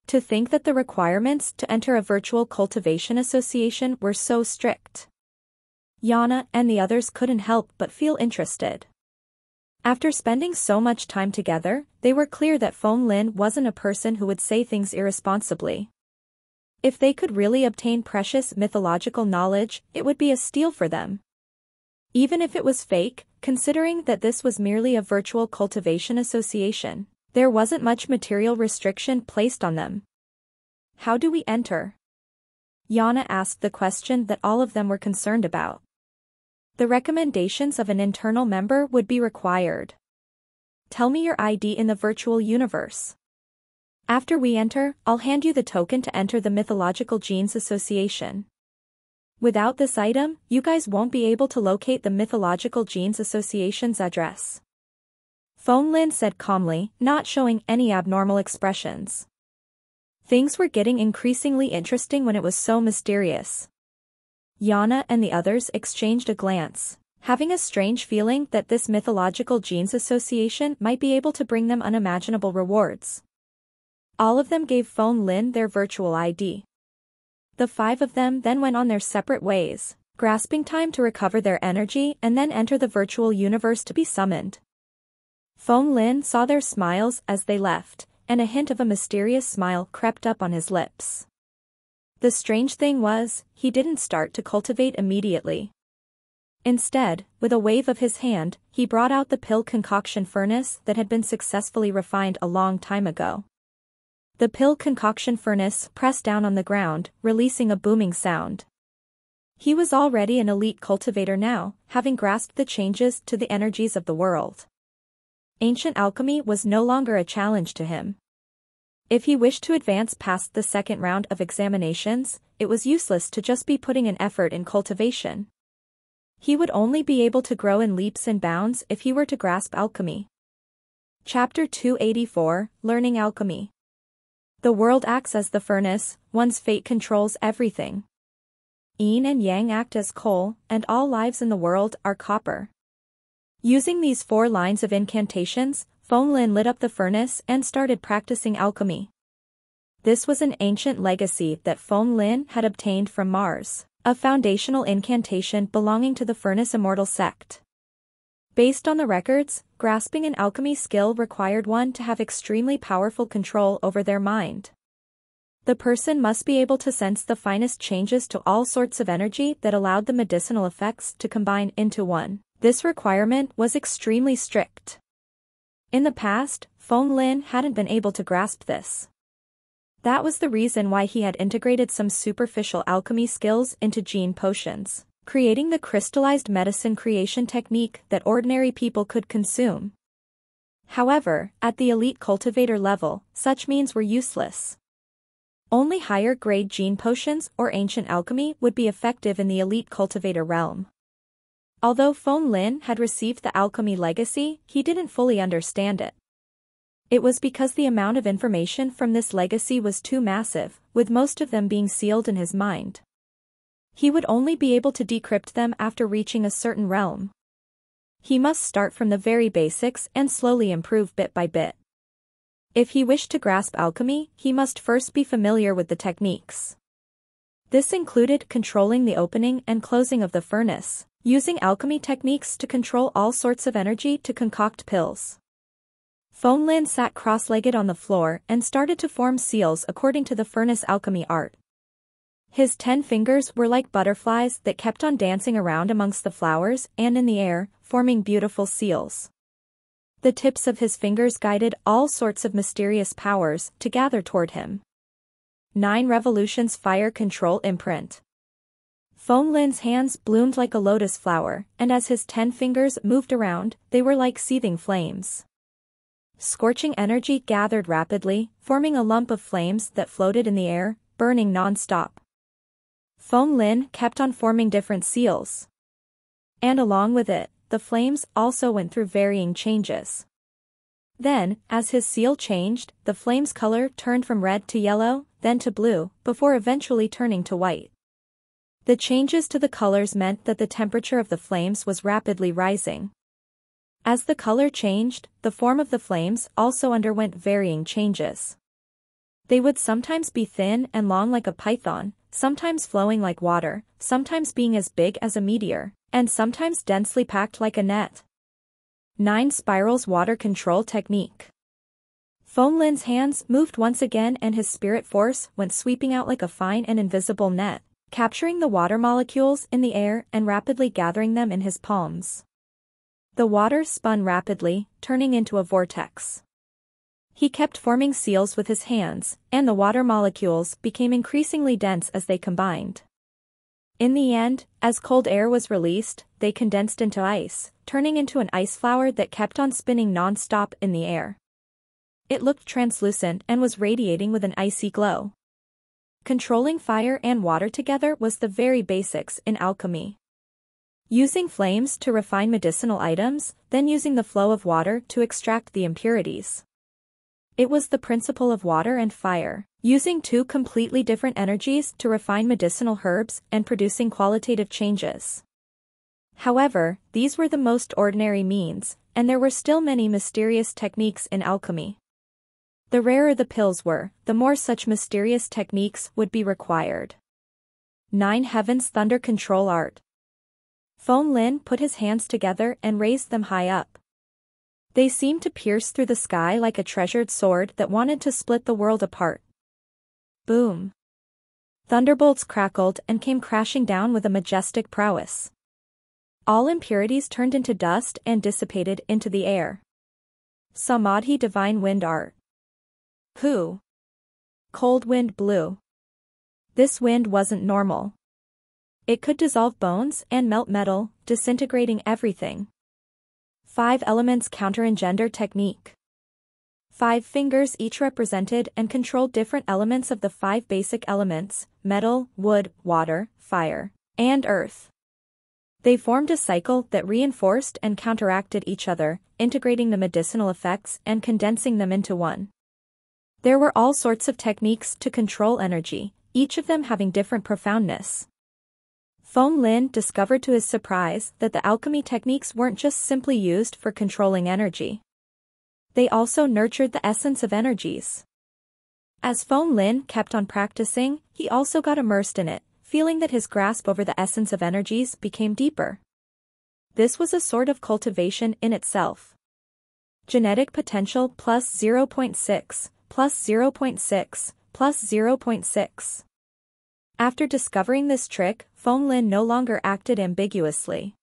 Speaker 1: To think that the requirements to enter a virtual cultivation association were so strict. Yana and the others couldn't help but feel interested. After spending so much time together, they were clear that Feng Lin wasn't a person who would say things irresponsibly. If they could really obtain precious mythological knowledge, it would be a steal for them. Even if it was fake, considering that this was merely a virtual cultivation association, there wasn't much material restriction placed on them. How do we enter? Yana asked the question that all of them were concerned about. The recommendations of an internal member would be required. Tell me your ID in the virtual universe. After we enter, I'll hand you the token to enter the Mythological Genes Association. Without this item, you guys won't be able to locate the Mythological Genes Association's address. Feng Lin said calmly, not showing any abnormal expressions. Things were getting increasingly interesting when it was so mysterious. Yana and the others exchanged a glance, having a strange feeling that this Mythological Genes Association might be able to bring them unimaginable rewards. All of them gave Feng Lin their virtual ID. The 5 of them then went on their separate ways, grasping time to recover their energy and then enter the virtual universe to be summoned. Feng Lin saw their smiles as they left, and a hint of a mysterious smile crept up on his lips. The strange thing was, he didn't start to cultivate immediately. Instead, with a wave of his hand, he brought out the pill concoction furnace that had been successfully refined a long time ago. The pill concoction furnace pressed down on the ground, releasing a booming sound. He was already an elite cultivator now, having grasped the changes to the energies of the world. Ancient alchemy was no longer a challenge to him. If he wished to advance past the second round of examinations, it was useless to just be putting an effort in cultivation. He would only be able to grow in leaps and bounds if he were to grasp alchemy. Chapter 284, Learning Alchemy. The world acts as the furnace, one's fate controls everything. Yin and Yang act as coal, and all lives in the world are copper. Using these 4 lines of incantations, Feng Lin lit up the furnace and started practicing alchemy. This was an ancient legacy that Feng Lin had obtained from Mars, a foundational incantation belonging to the Furnace Immortal sect. Based on the records, grasping an alchemy skill required one to have extremely powerful control over their mind. The person must be able to sense the finest changes to all sorts of energy that allowed the medicinal effects to combine into one. This requirement was extremely strict. In the past, Feng Lin hadn't been able to grasp this. That was the reason why he had integrated some superficial alchemy skills into gene potions, creating the crystallized medicine creation technique that ordinary people could consume. However, at the elite cultivator level, such means were useless. Only higher-grade gene potions or ancient alchemy would be effective in the elite cultivator realm. Although Feng Lin had received the alchemy legacy, he didn't fully understand it. It was because the amount of information from this legacy was too massive, with most of them being sealed in his mind. He would only be able to decrypt them after reaching a certain realm. He must start from the very basics and slowly improve bit by bit. If he wished to grasp alchemy, he must first be familiar with the techniques. This included controlling the opening and closing of the furnace, using alchemy techniques to control all sorts of energy to concoct pills. Feng Lin sat cross-legged on the floor and started to form seals according to the furnace alchemy art. His 10 fingers were like butterflies that kept on dancing around amongst the flowers and in the air, forming beautiful seals. The tips of his fingers guided all sorts of mysterious powers to gather toward him. 9 revolutions fire control imprint. Feng Lin's hands bloomed like a lotus flower, and as his 10 fingers moved around, they were like seething flames. Scorching energy gathered rapidly, forming a lump of flames that floated in the air, burning non-stop. Feng Lin kept on forming different seals. And along with it, the flames also went through varying changes. Then, as his seal changed, the flame's color turned from red to yellow, then to blue, before eventually turning to white. The changes to the colors meant that the temperature of the flames was rapidly rising. As the color changed, the form of the flames also underwent varying changes. They would sometimes be thin and long like a python, sometimes flowing like water, sometimes being as big as a meteor, and sometimes densely packed like a net. 9 Spirals Water Control Technique. Feng Lin's hands moved once again and his spirit force went sweeping out like a fine and invisible net, capturing the water molecules in the air and rapidly gathering them in his palms. The water spun rapidly, turning into a vortex. He kept forming seals with his hands, and the water molecules became increasingly dense as they combined. In the end, as cold air was released, they condensed into ice, turning into an ice flower that kept on spinning non-stop in the air. It looked translucent and was radiating with an icy glow. Controlling fire and water together was the very basics in alchemy. Using flames to refine medicinal items, then using the flow of water to extract the impurities. It was the principle of water and fire, using two completely different energies to refine medicinal herbs and producing qualitative changes. However, these were the most ordinary means, and there were still many mysterious techniques in alchemy. The rarer the pills were, the more such mysterious techniques would be required. 9 Heavens Thunder Control Art. Feng Lin put his hands together and raised them high up. They seemed to pierce through the sky like a treasured sword that wanted to split the world apart. Boom! Thunderbolts crackled and came crashing down with a majestic prowess. All impurities turned into dust and dissipated into the air. Samadhi Divine Wind Art. Who? Cold wind blew. This wind wasn't normal. It could dissolve bones and melt metal, disintegrating everything. 5 elements counter-engender technique. 5 fingers each represented and controlled different elements of the 5 basic elements: metal, wood, water, fire, and earth. They formed a cycle that reinforced and counteracted each other, integrating the medicinal effects and condensing them into one. There were all sorts of techniques to control energy, each of them having different profoundness. Feng Lin discovered to his surprise that the alchemy techniques weren't just simply used for controlling energy. They also nurtured the essence of energies. As Feng Lin kept on practicing, he also got immersed in it, feeling that his grasp over the essence of energies became deeper. This was a sort of cultivation in itself. Genetic potential plus 0.6, plus 0.6, plus 0.6. After discovering this trick, Feng Lin no longer acted ambiguously.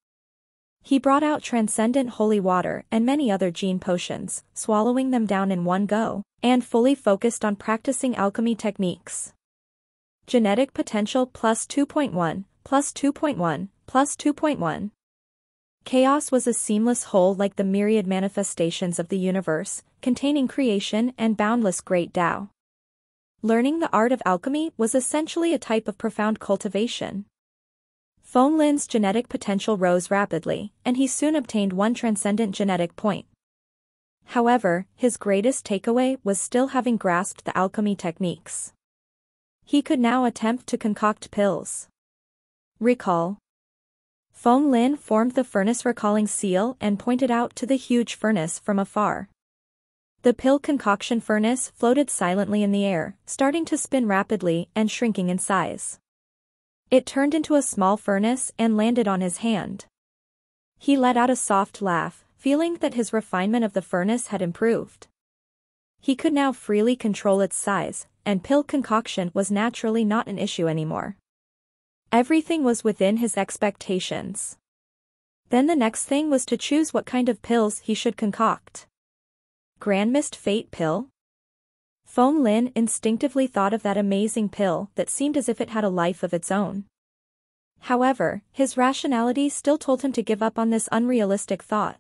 Speaker 1: He brought out transcendent holy water and many other gene potions, swallowing them down in one go, and fully focused on practicing alchemy techniques. Genetic potential plus 2.1, plus 2.1, plus 2.1. Chaos was a seamless whole like the myriad manifestations of the universe, containing creation and boundless great Tao. Learning the art of alchemy was essentially a type of profound cultivation. Feng Lin's genetic potential rose rapidly, and he soon obtained one transcendent genetic point. However, his greatest takeaway was still having grasped the alchemy techniques. He could now attempt to concoct pills. Recall. Feng Lin formed the furnace recalling seal and pointed out to the huge furnace from afar. The pill concoction furnace floated silently in the air, starting to spin rapidly and shrinking in size. It turned into a small furnace and landed on his hand. He let out a soft laugh, feeling that his refinement of the furnace had improved. He could now freely control its size, and pill concoction was naturally not an issue anymore. Everything was within his expectations. Then the next thing was to choose what kind of pills he should concoct. Grand Mist Fate Pill? Feng Lin instinctively thought of that amazing pill that seemed as if it had a life of its own. However, his rationality still told him to give up on this unrealistic thought.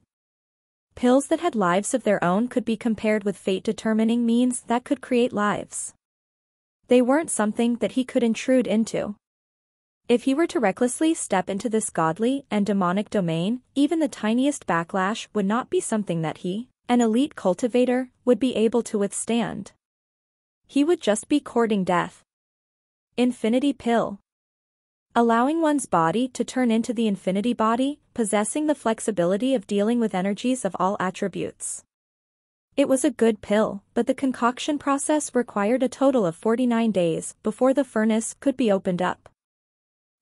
Speaker 1: Pills that had lives of their own could be compared with fate-determining means that could create lives. They weren't something that he could intrude into. If he were to recklessly step into this godly and demonic domain, even the tiniest backlash would not be something that he, an elite cultivator, would be able to withstand. He would just be courting death. Infinity Pill. Allowing one's body to turn into the infinity body, possessing the flexibility of dealing with energies of all attributes. It was a good pill, but the concoction process required a total of 49 days before the furnace could be opened up.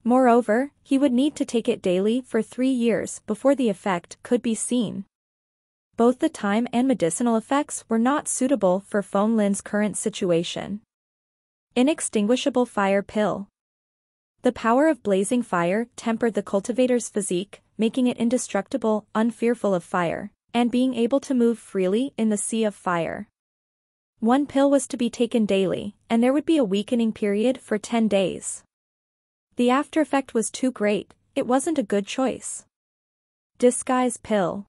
Speaker 1: Moreover, he would need to take it daily for 3 years before the effect could be seen. Both the time and medicinal effects were not suitable for Phong Lin's current situation. Inextinguishable fire pill. The power of blazing fire tempered the cultivator's physique, making it indestructible, unfearful of fire, and being able to move freely in the sea of fire. One pill was to be taken daily, and there would be a weakening period for 10 days. The after effect was too great, it wasn't a good choice. Disguise pill.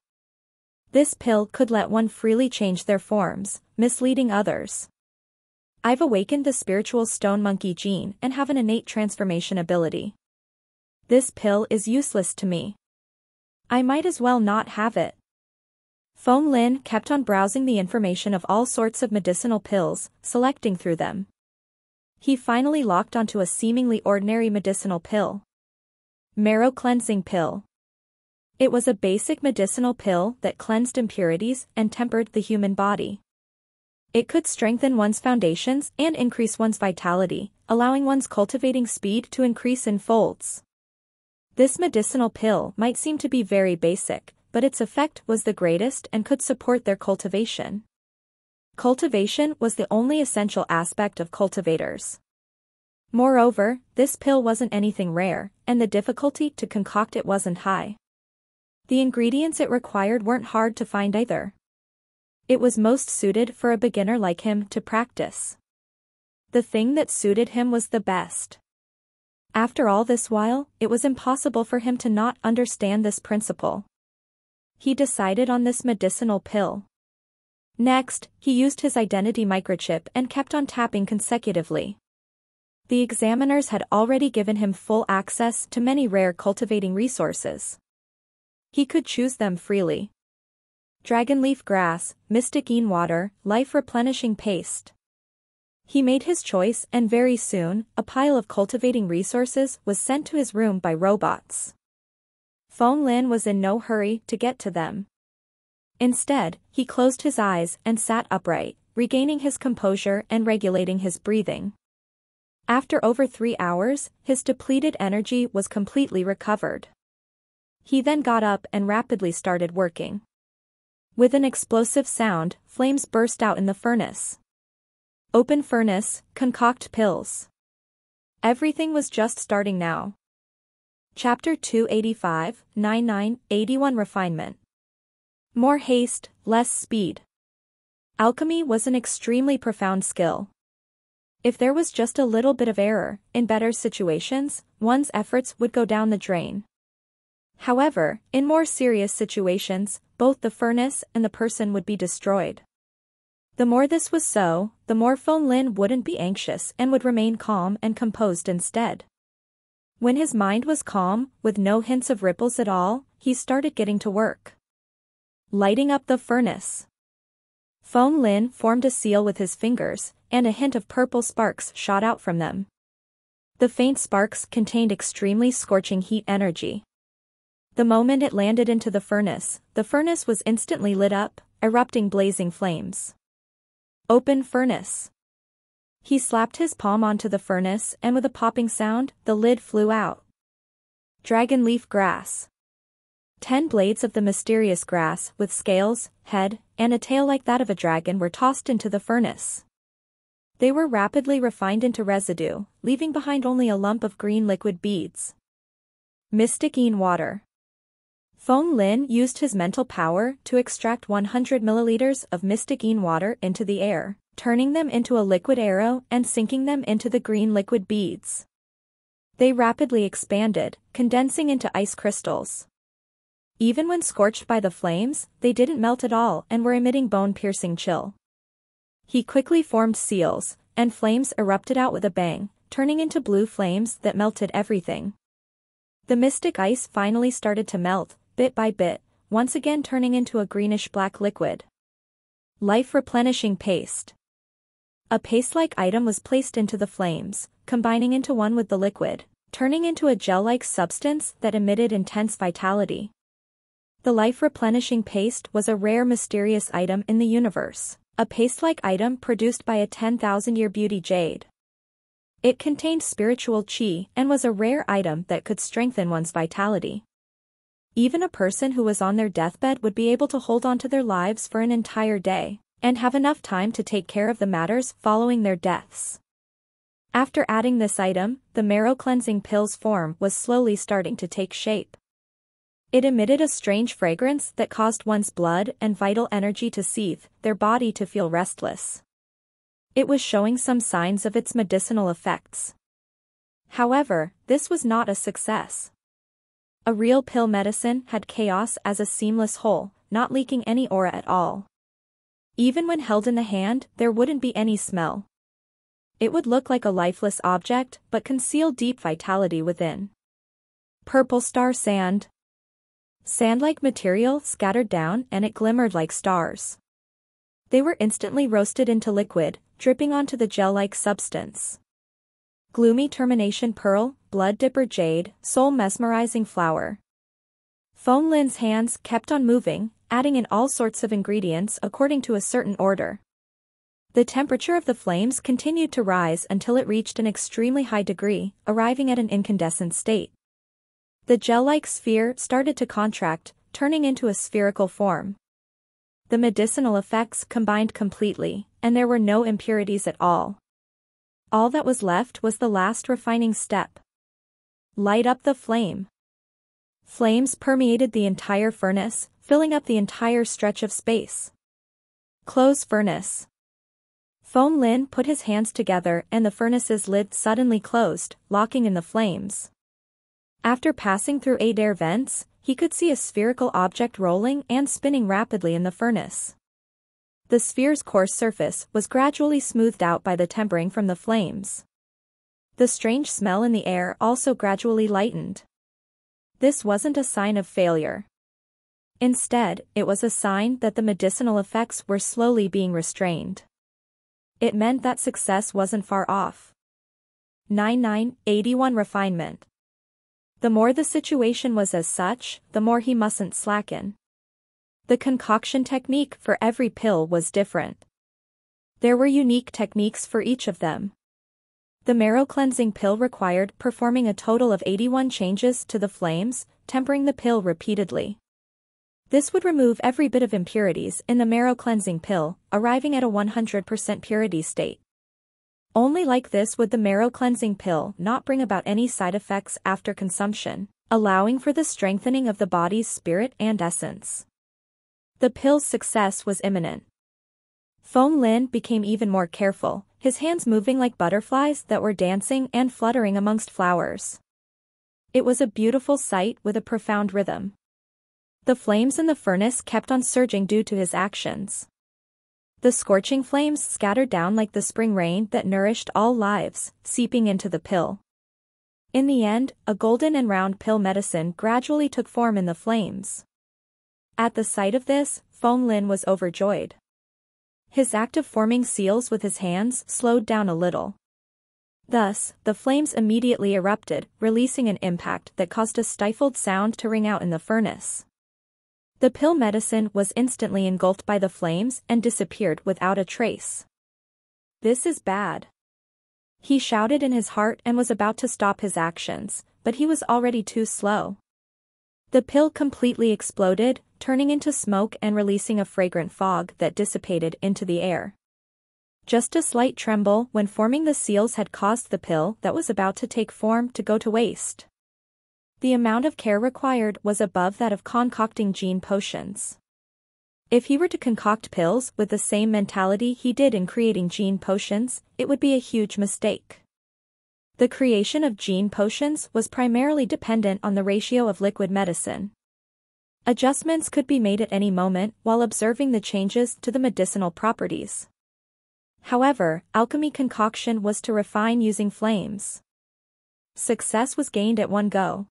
Speaker 1: This pill could let one freely change their forms, misleading others. I've awakened the spiritual stone monkey gene and have an innate transformation ability. This pill is useless to me. I might as well not have it. Phong Lin kept on browsing the information of all sorts of medicinal pills, selecting through them. He finally locked onto a seemingly ordinary medicinal pill. Marrow cleansing pill. It was a basic medicinal pill that cleansed impurities and tempered the human body. It could strengthen one's foundations and increase one's vitality, allowing one's cultivating speed to increase in folds. This medicinal pill might seem to be very basic, but its effect was the greatest and could support their cultivation. Cultivation was the only essential aspect of cultivators. Moreover, this pill wasn't anything rare, and the difficulty to concoct it wasn't high. The ingredients it required weren't hard to find either. It was most suited for a beginner like him to practice. The thing that suited him was the best. After all this while, it was impossible for him to not understand this principle. He decided on this medicinal pill. Next, he used his identity microchip and kept on tapping consecutively. The examiners had already given him full access to many rare cultivating resources. He could choose them freely. Dragonleaf grass, mystic yin water, life-replenishing paste. He made his choice and very soon, a pile of cultivating resources was sent to his room by robots. Phong Lin was in no hurry to get to them. Instead, he closed his eyes and sat upright, regaining his composure and regulating his breathing. After over 3 hours, his depleted energy was completely recovered. He then got up and rapidly started working. With an explosive sound, flames burst out in the furnace. Open furnace, concoct pills. Everything was just starting now. Chapter 285, 9981 Refinement. More haste, less speed. Alchemy was an extremely profound skill. If there was just a little bit of error, in better situations, one's efforts would go down the drain. However, in more serious situations, both the furnace and the person would be destroyed. The more this was so, the more Phong Lin wouldn't be anxious and would remain calm and composed instead. When his mind was calm, with no hints of ripples at all, he started getting to work. Lighting up the furnace. Phong Lin formed a seal with his fingers, and a hint of purple sparks shot out from them. The faint sparks contained extremely scorching heat energy. The moment it landed into the furnace was instantly lit up, erupting blazing flames. Open furnace. He slapped his palm onto the furnace and with a popping sound, the lid flew out. Dragonleaf grass. 10 blades of the mysterious grass with scales, head, and a tail like that of a dragon were tossed into the furnace. They were rapidly refined into residue, leaving behind only a lump of green liquid beads. Mystic yin water. Phong Lin used his mental power to extract 100 milliliters of mystic yin water into the air, turning them into a liquid arrow and sinking them into the green liquid beads. They rapidly expanded, condensing into ice crystals. Even when scorched by the flames, they didn't melt at all and were emitting bone-piercing chill. He quickly formed seals, and flames erupted out with a bang, turning into blue flames that melted everything. The mystic ice finally started to melt, bit by bit, once again turning into a greenish-black liquid. Life-replenishing paste. A paste-like item was placed into the flames, combining into one with the liquid, turning into a gel-like substance that emitted intense vitality. The life-replenishing paste was a rare mysterious item in the universe, a paste-like item produced by a 10,000-year beauty jade. It contained spiritual qi and was a rare item that could strengthen one's vitality. Even a person who was on their deathbed would be able to hold on to their lives for an entire day, and have enough time to take care of the matters following their deaths. After adding this item, the marrow cleansing pill's form was slowly starting to take shape. It emitted a strange fragrance that caused one's blood and vital energy to seethe, their body to feel restless. It was showing some signs of its medicinal effects. However, this was not a success. A real pill medicine had chaos as a seamless whole, not leaking any aura at all. Even when held in the hand, there wouldn't be any smell. It would look like a lifeless object, but conceal deep vitality within. Purple star sand. Sand-like material scattered down and it glimmered like stars. They were instantly roasted into liquid, dripping onto the gel-like substance. Gloomy termination pearl, blood dipper jade, soul mesmerizing flower. Foam Lin's hands kept on moving, adding in all sorts of ingredients according to a certain order. The temperature of the flames continued to rise until it reached an extremely high degree, arriving at an incandescent state. The gel-like sphere started to contract, turning into a spherical form. The medicinal effects combined completely, and there were no impurities at all. All that was left was the last refining step. Light up the flame. Flames permeated the entire furnace, filling up the entire stretch of space. Close furnace. Foam Lin put his hands together and the furnace's lid suddenly closed, locking in the flames. After passing through 8 air vents, he could see a spherical object rolling and spinning rapidly in the furnace. The sphere's coarse surface was gradually smoothed out by the tempering from the flames. The strange smell in the air also gradually lightened. This wasn't a sign of failure. Instead, it was a sign that the medicinal effects were slowly being restrained. It meant that success wasn't far off. 9981 Refinement. The more the situation was as such, the more he mustn't slacken. The concoction technique for every pill was different. There were unique techniques for each of them. The marrow cleansing pill required performing a total of 81 changes to the flames, tempering the pill repeatedly. This would remove every bit of impurities in the marrow cleansing pill, arriving at a 100% purity state. Only like this would the marrow cleansing pill not bring about any side effects after consumption, allowing for the strengthening of the body's spirit and essence. The pill's success was imminent. Foam Lin became even more careful, his hands moving like butterflies that were dancing and fluttering amongst flowers. It was a beautiful sight with a profound rhythm. The flames in the furnace kept on surging due to his actions. The scorching flames scattered down like the spring rain that nourished all lives, seeping into the pill. In the end, a golden and round pill medicine gradually took form in the flames. At the sight of this, Foam Lin was overjoyed. His act of forming seals with his hands slowed down a little. Thus, the flames immediately erupted, releasing an impact that caused a stifled sound to ring out in the furnace. The pill medicine was instantly engulfed by the flames and disappeared without a trace. "This is bad," he shouted in his heart and was about to stop his actions, but he was already too slow. The pill completely exploded, turning into smoke and releasing a fragrant fog that dissipated into the air. Just a slight tremble when forming the seals had caused the pill that was about to take form to go to waste. The amount of care required was above that of concocting gene potions. If he were to concoct pills with the same mentality he did in creating gene potions, it would be a huge mistake. The creation of gene potions was primarily dependent on the ratio of liquid medicine. Adjustments could be made at any moment while observing the changes to the medicinal properties. However, alchemy concoction was to refine using flames. Success was gained at one go.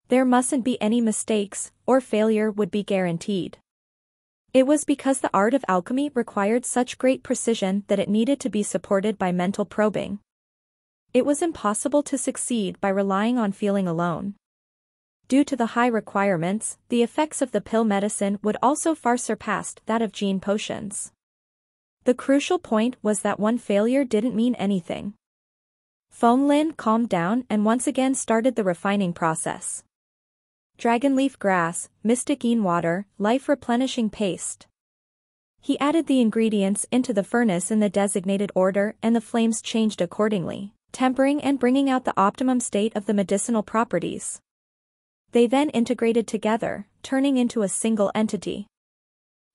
Speaker 1: There mustn't be any mistakes, or failure would be guaranteed. It was because the art of alchemy required such great precision that it needed to be supported by mental probing. It was impossible to succeed by relying on feeling alone. Due to the high requirements, the effects of the pill medicine would also far surpass that of gene potions. The crucial point was that one failure didn't mean anything. Foam Lin calmed down and once again started the refining process. dragonleaf grass, mystic water, life-replenishing paste. He added the ingredients into the furnace in the designated order and the flames changed accordingly, tempering and bringing out the optimum state of the medicinal properties. They then integrated together, turning into a single entity.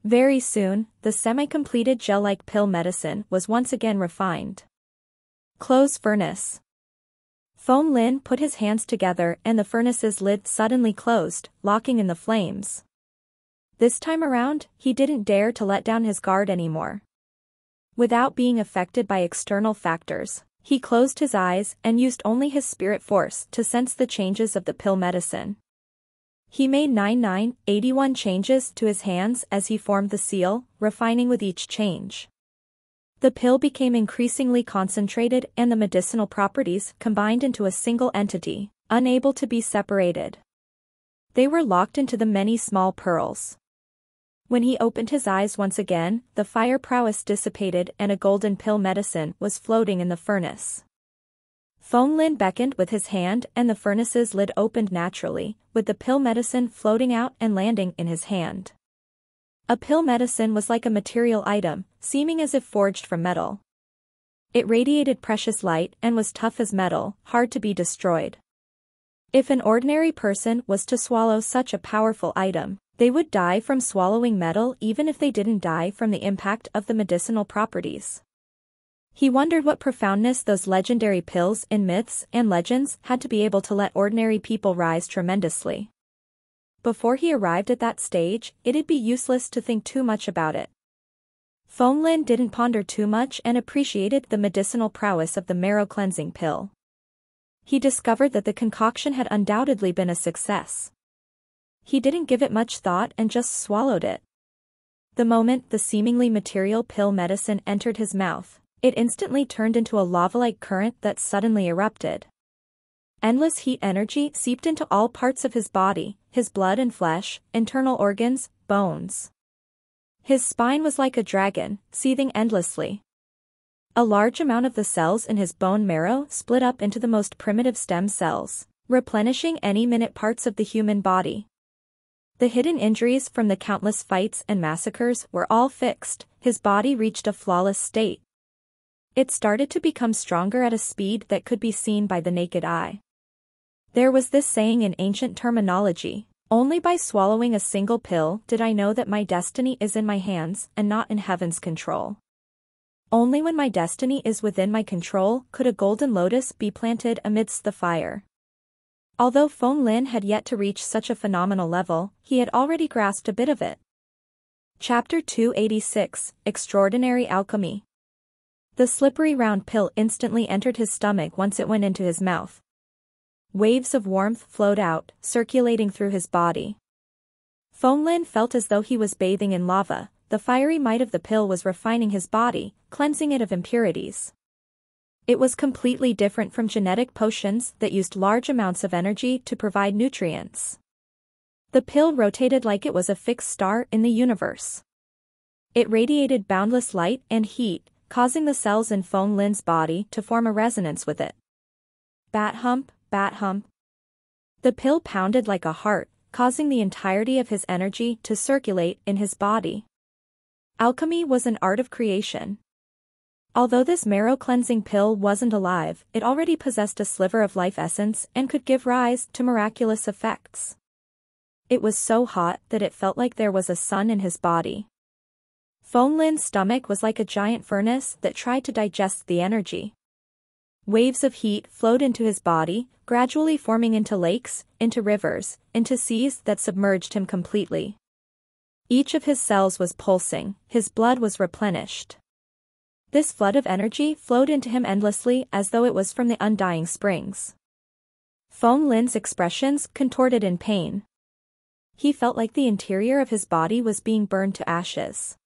Speaker 1: Very soon, the semi-completed gel-like pill medicine was once again refined. Close furnace. Phong Lin put his hands together and the furnace's lid suddenly closed, locking in the flames. This time around, he didn't dare to let down his guard anymore. Without being affected by external factors, he closed his eyes and used only his spirit force to sense the changes of the pill medicine. He made 81 changes to his hands as he formed the seal, refining with each change. The pill became increasingly concentrated and the medicinal properties combined into a single entity, unable to be separated. They were locked into the many small pearls. When he opened his eyes once again, the fire prowess dissipated and a golden pill medicine was floating in the furnace. Phong Lin beckoned with his hand and the furnace's lid opened naturally, with the pill medicine floating out and landing in his hand. A pill medicine was like a material item, seeming as if forged from metal. It radiated precious light and was tough as metal, hard to be destroyed. If an ordinary person was to swallow such a powerful item, they would die from swallowing metal even if they didn't die from the impact of the medicinal properties. He wondered what profoundness those legendary pills in myths and legends had to be able to let ordinary people rise tremendously. Before he arrived at that stage, it'd be useless to think too much about it. Phong Lin didn't ponder too much and appreciated the medicinal prowess of the marrow-cleansing pill. He discovered that the concoction had undoubtedly been a success. He didn't give it much thought and just swallowed it. The moment the seemingly material pill medicine entered his mouth, it instantly turned into a lava-like current that suddenly erupted. Endless heat energy seeped into all parts of his body, his blood and flesh, internal organs, bones. His spine was like a dragon, seething endlessly. A large amount of the cells in his bone marrow split up into the most primitive stem cells, replenishing any minute parts of the human body. The hidden injuries from the countless fights and massacres were all fixed, his body reached a flawless state. It started to become stronger at a speed that could be seen by the naked eye. There was this saying in ancient terminology, "Only by swallowing a single pill did I know that my destiny is in my hands and not in heaven's control. Only when my destiny is within my control could a golden lotus be planted amidst the fire." Although Phong Lin had yet to reach such a phenomenal level, he had already grasped a bit of it. Chapter 286, Extraordinary Alchemy. The slippery round pill instantly entered his stomach once it went into his mouth. Waves of warmth flowed out, circulating through his body. Phong Lin felt as though he was bathing in lava. The fiery might of the pill was refining his body, cleansing it of impurities. It was completely different from genetic potions that used large amounts of energy to provide nutrients. The pill rotated like it was a fixed star in the universe. It radiated boundless light and heat, causing the cells in Phong Lin's body to form a resonance with it. Bat hump, bat hump. The pill pounded like a heart, causing the entirety of his energy to circulate in his body. Alchemy was an art of creation. Although this marrow-cleansing pill wasn't alive, it already possessed a sliver of life essence and could give rise to miraculous effects. It was so hot that it felt like there was a sun in his body. Phong Lin's stomach was like a giant furnace that tried to digest the energy. Waves of heat flowed into his body, gradually forming into lakes, into rivers, into seas that submerged him completely. Each of his cells was pulsing, his blood was replenished. This flood of energy flowed into him endlessly as though it was from the undying springs. Phong Lin's expressions contorted in pain. He felt like the interior of his body was being burned to ashes.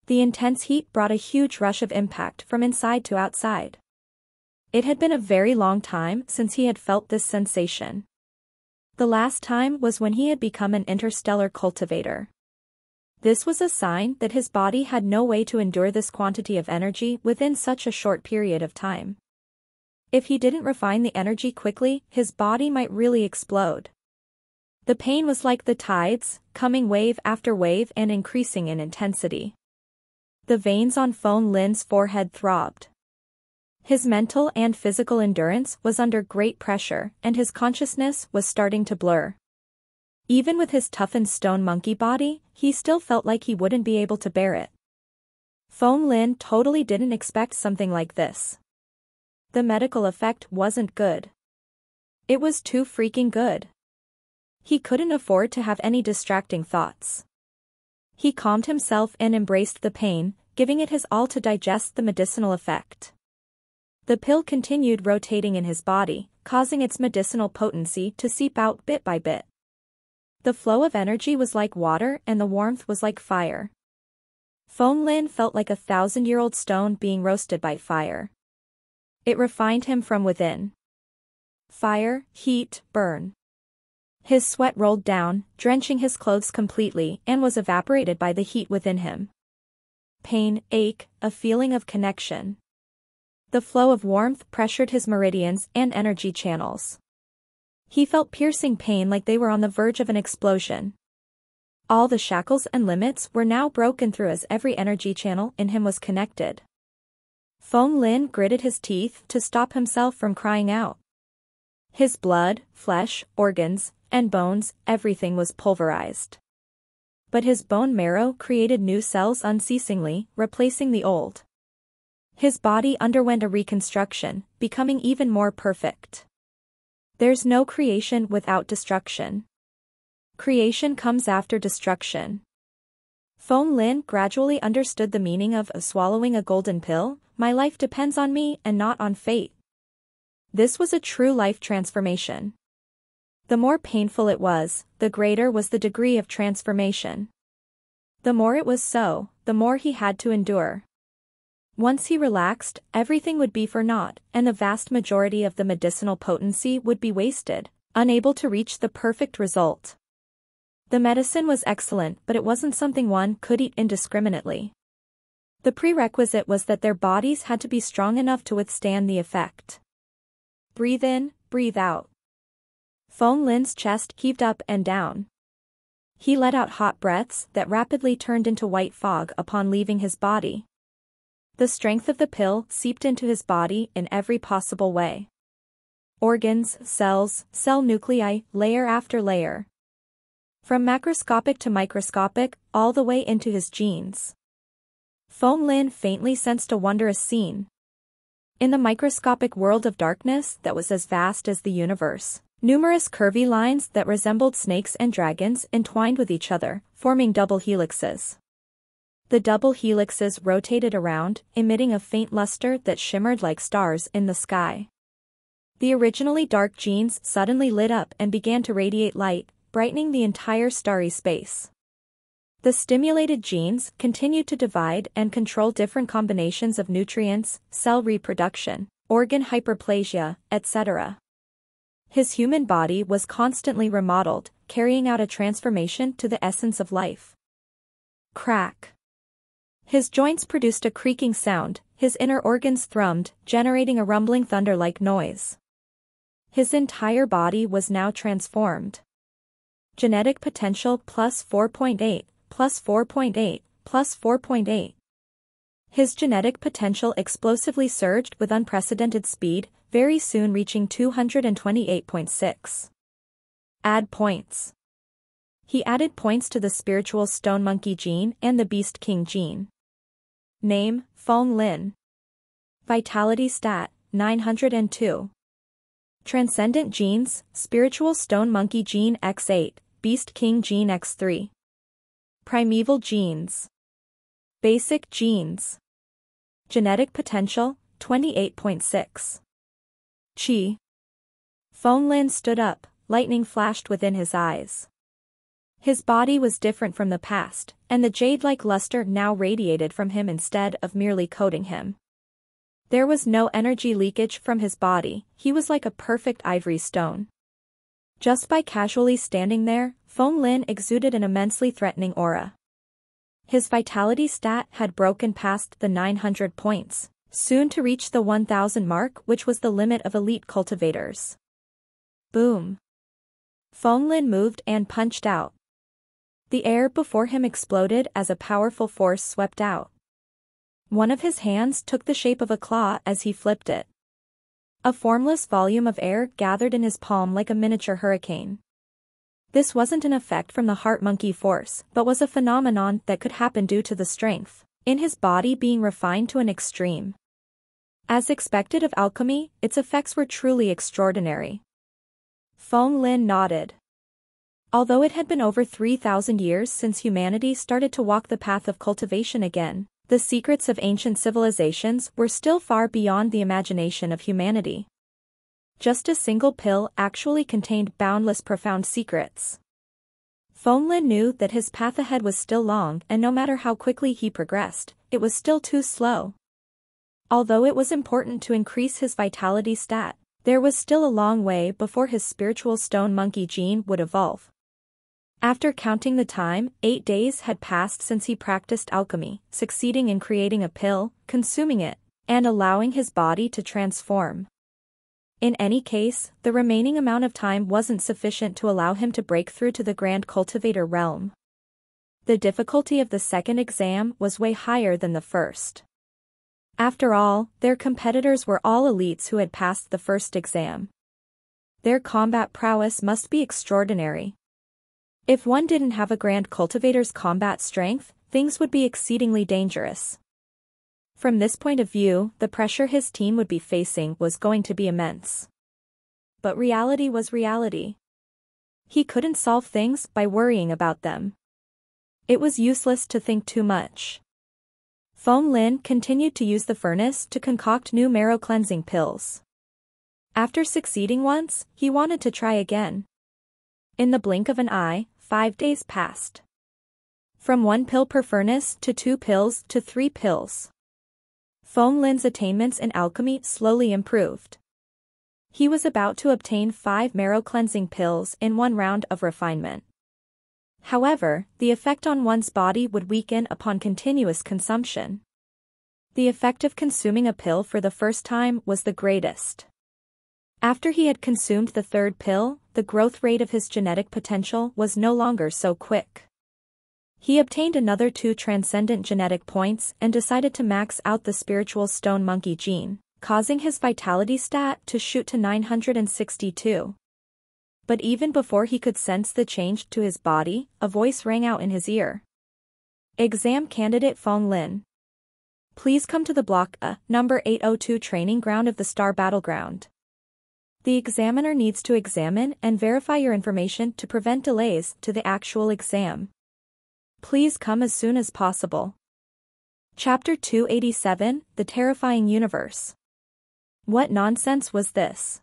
Speaker 1: The intense heat brought a huge rush of impact from inside to outside. It had been a very long time since he had felt this sensation. The last time was when he had become an interstellar cultivator. This was a sign that his body had no way to endure this quantity of energy within such a short period of time. If he didn't refine the energy quickly, his body might really explode. The pain was like the tides, coming wave after wave and increasing in intensity. The veins on Phong Lin's forehead throbbed. His mental and physical endurance was under great pressure, and his consciousness was starting to blur. Even with his toughened stone monkey body, he still felt like he wouldn't be able to bear it. Phong Lin totally didn't expect something like this. The medical effect wasn't good. It was too freaking good. He couldn't afford to have any distracting thoughts. He calmed himself and embraced the pain, giving it his all to digest the medicinal effect. The pill continued rotating in his body, causing its medicinal potency to seep out bit by bit. The flow of energy was like water and the warmth was like fire. Phong Lin felt like a 1,000-year-old stone being roasted by fire. It refined him from within. Fire, heat, burn. His sweat rolled down, drenching his clothes completely, and was evaporated by the heat within him. Pain, ache, a feeling of connection. The flow of warmth pressured his meridians and energy channels. He felt piercing pain like they were on the verge of an explosion. All the shackles and limits were now broken through as every energy channel in him was connected. Phong Lin gritted his teeth to stop himself from crying out. His blood, flesh, organs, and bones, everything was pulverized. But his bone marrow created new cells unceasingly, replacing the old. His body underwent a reconstruction, becoming even more perfect. There's no creation without destruction. Creation comes after destruction. Phong Lin gradually understood the meaning of swallowing a golden pill. My life depends on me and not on fate. This was a true life transformation. The more painful it was, the greater was the degree of transformation. The more it was so, the more he had to endure. Once he relaxed, everything would be for naught, and the vast majority of the medicinal potency would be wasted, unable to reach the perfect result. The medicine was excellent, but it wasn't something one could eat indiscriminately. The prerequisite was that their bodies had to be strong enough to withstand the effect. Breathe in, breathe out. Phong Lin's chest heaved up and down. He let out hot breaths that rapidly turned into white fog upon leaving his body. The strength of the pill seeped into his body in every possible way. Organs, cells, cell nuclei, layer after layer. From macroscopic to microscopic, all the way into his genes. Phong Lin faintly sensed a wondrous scene. In the microscopic world of darkness that was as vast as the universe, numerous curvy lines that resembled snakes and dragons entwined with each other, forming double helixes. The double helixes rotated around, emitting a faint luster that shimmered like stars in the sky. The originally dark genes suddenly lit up and began to radiate light, brightening the entire starry space. The stimulated genes continued to divide and control different combinations of nutrients, cell reproduction, organ hyperplasia, etc. His human body was constantly remodeled, carrying out a transformation to the essence of life. Crack. His joints produced a creaking sound, his inner organs thrummed, generating a rumbling thunder-like noise. His entire body was now transformed. Genetic potential plus 4.8, plus 4.8, plus 4.8. His genetic potential explosively surged with unprecedented speed, very soon reaching 228.6. Add points. He added points to the spiritual stone monkey gene and the beast king gene. Name, Phong Lin. Vitality stat, 902. Transcendent genes, spiritual stone monkey gene X8, beast king gene X3. Primeval genes. Basic genes. Genetic potential, 28.6. Qi. Phong Lin stood up, lightning flashed within his eyes. His body was different from the past, and the jade-like luster now radiated from him instead of merely coating him. There was no energy leakage from his body, he was like a perfect ivory stone. Just by casually standing there, Phong Lin exuded an immensely threatening aura. His vitality stat had broken past the 900 points, soon to reach the 1000 mark, which was the limit of elite cultivators. Boom. Feng Lin moved and punched out. The air before him exploded as a powerful force swept out. One of his hands took the shape of a claw as he flipped it. A formless volume of air gathered in his palm like a miniature hurricane. This wasn't an effect from the heart monkey force, but was a phenomenon that could happen due to the strength in his body being refined to an extreme. As expected of alchemy, its effects were truly extraordinary. Feng Lin nodded. Although it had been over 3,000 years since humanity started to walk the path of cultivation again, the secrets of ancient civilizations were still far beyond the imagination of humanity. Just a single pill actually contained boundless profound secrets. Feng Lin knew that his path ahead was still long, and no matter how quickly he progressed, it was still too slow. Although it was important to increase his vitality stat, there was still a long way before his spiritual stone monkey gene would evolve. After counting the time, 8 days had passed since he practiced alchemy, succeeding in creating a pill, consuming it, and allowing his body to transform. In any case, the remaining amount of time wasn't sufficient to allow him to break through to the Grand Cultivator realm. The difficulty of the second exam was way higher than the first. After all, their competitors were all elites who had passed the first exam. Their combat prowess must be extraordinary. If one didn't have a Grand Cultivator's combat strength, things would be exceedingly dangerous. From this point of view, the pressure his team would be facing was going to be immense. But reality was reality. He couldn't solve things by worrying about them. It was useless to think too much. Feng Lin continued to use the furnace to concoct new marrow-cleansing pills. After succeeding once, he wanted to try again. In the blink of an eye, 5 days passed. From 1 pill per furnace to 2 pills to 3 pills. Feng Lin's attainments in alchemy slowly improved. He was about to obtain 5 marrow-cleansing pills in 1 round of refinement. However, the effect on one's body would weaken upon continuous consumption. The effect of consuming a pill for the first time was the greatest. After he had consumed the 3rd pill, the growth rate of his genetic potential was no longer so quick. He obtained another 2 transcendent genetic points and decided to max out the spiritual stone monkey gene, causing his vitality stat to shoot to 962. But even before he could sense the change to his body, a voice rang out in his ear. Exam candidate Feng Lin. Please come to the block number 802 training ground of the Star Battleground. The examiner needs to examine and verify your information to prevent delays to the actual exam. Please come as soon as possible. Chapter 287, The Terrifying Universe. What nonsense was this?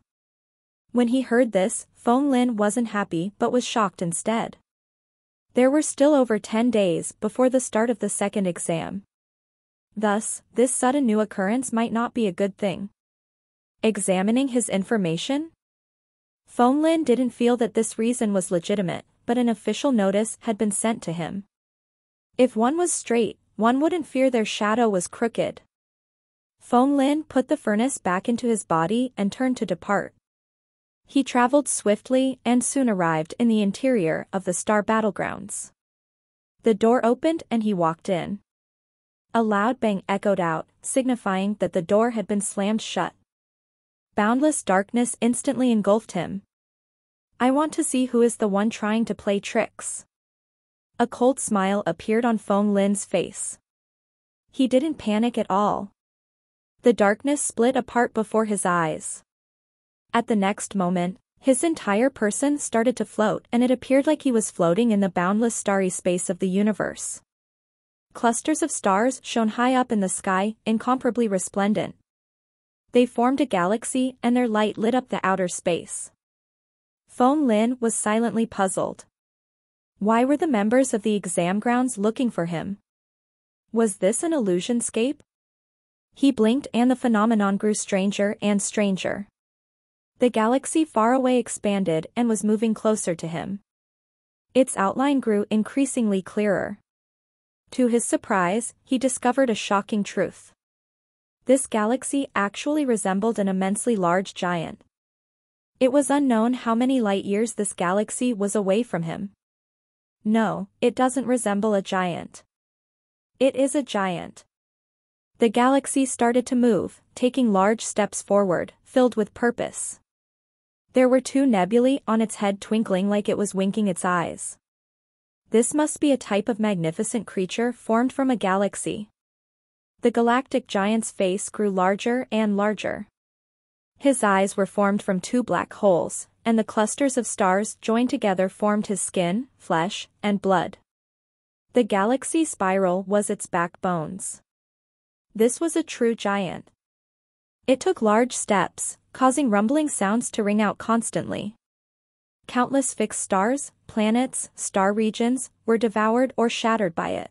Speaker 1: When he heard this, Feng Lin wasn't happy but was shocked instead. There were still over 10 days before the start of the second exam. Thus, this sudden new occurrence might not be a good thing. Examining his information? Feng Lin didn't feel that this reason was legitimate, but an official notice had been sent to him. If one was straight, one wouldn't fear their shadow was crooked. Feng Lin put the furnace back into his body and turned to depart. He traveled swiftly and soon arrived in the interior of the Star Battlegrounds. The door opened and he walked in. A loud bang echoed out, signifying that the door had been slammed shut. Boundless darkness instantly engulfed him. I want to see who is the one trying to play tricks. A cold smile appeared on Feng Lin's face. He didn't panic at all. The darkness split apart before his eyes. At the next moment, his entire person started to float and it appeared like he was floating in the boundless starry space of the universe. Clusters of stars shone high up in the sky, incomparably resplendent. They formed a galaxy and their light lit up the outer space. Feng Lin was silently puzzled. Why were the members of the exam grounds looking for him? Was this an illusionscape? He blinked and the phenomenon grew stranger and stranger. The galaxy far away expanded and was moving closer to him. Its outline grew increasingly clearer. To his surprise, he discovered a shocking truth. This galaxy actually resembled an immensely large giant. It was unknown how many light-years this galaxy was away from him. No, it doesn't resemble a giant. It is a giant. The galaxy started to move, taking large steps forward, filled with purpose. There were 2 nebulae on its head twinkling like it was winking its eyes. This must be a type of magnificent creature formed from a galaxy. The galactic giant's face grew larger and larger. His eyes were formed from 2 black holes, and the clusters of stars joined together formed his skin, flesh, and blood. The galaxy spiral was its backbones. This was a true giant. It took large steps, causing rumbling sounds to ring out constantly. Countless fixed stars, planets, star regions, were devoured or shattered by it.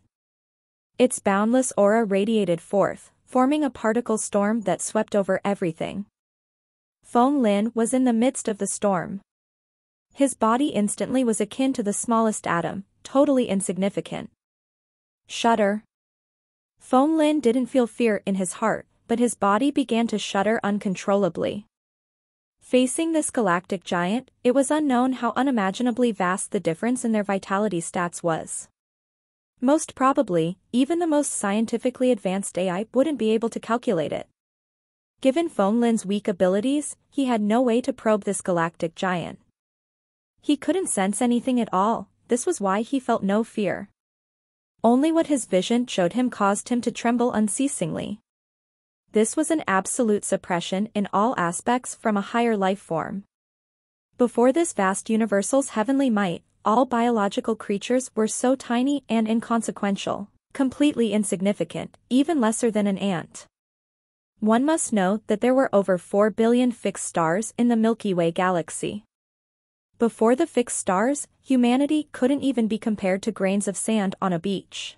Speaker 1: Its boundless aura radiated forth, forming a particle storm that swept over everything. Feng Lin was in the midst of the storm. His body instantly was akin to the smallest atom, totally insignificant. Shudder. Feng Lin didn't feel fear in his heart, but his body began to shudder uncontrollably. Facing this galactic giant, it was unknown how unimaginably vast the difference in their vitality stats was. Most probably, even the most scientifically advanced AI wouldn't be able to calculate it. Given Feng Lin's weak abilities, he had no way to probe this galactic giant. He couldn't sense anything at all, this was why he felt no fear. Only what his vision showed him caused him to tremble unceasingly. This was an absolute suppression in all aspects from a higher life form. Before this vast universal's heavenly might, all biological creatures were so tiny and inconsequential, completely insignificant, even lesser than an ant. One must note that there were over 4 billion fixed stars in the Milky Way galaxy. Before the fixed stars, humanity couldn't even be compared to grains of sand on a beach.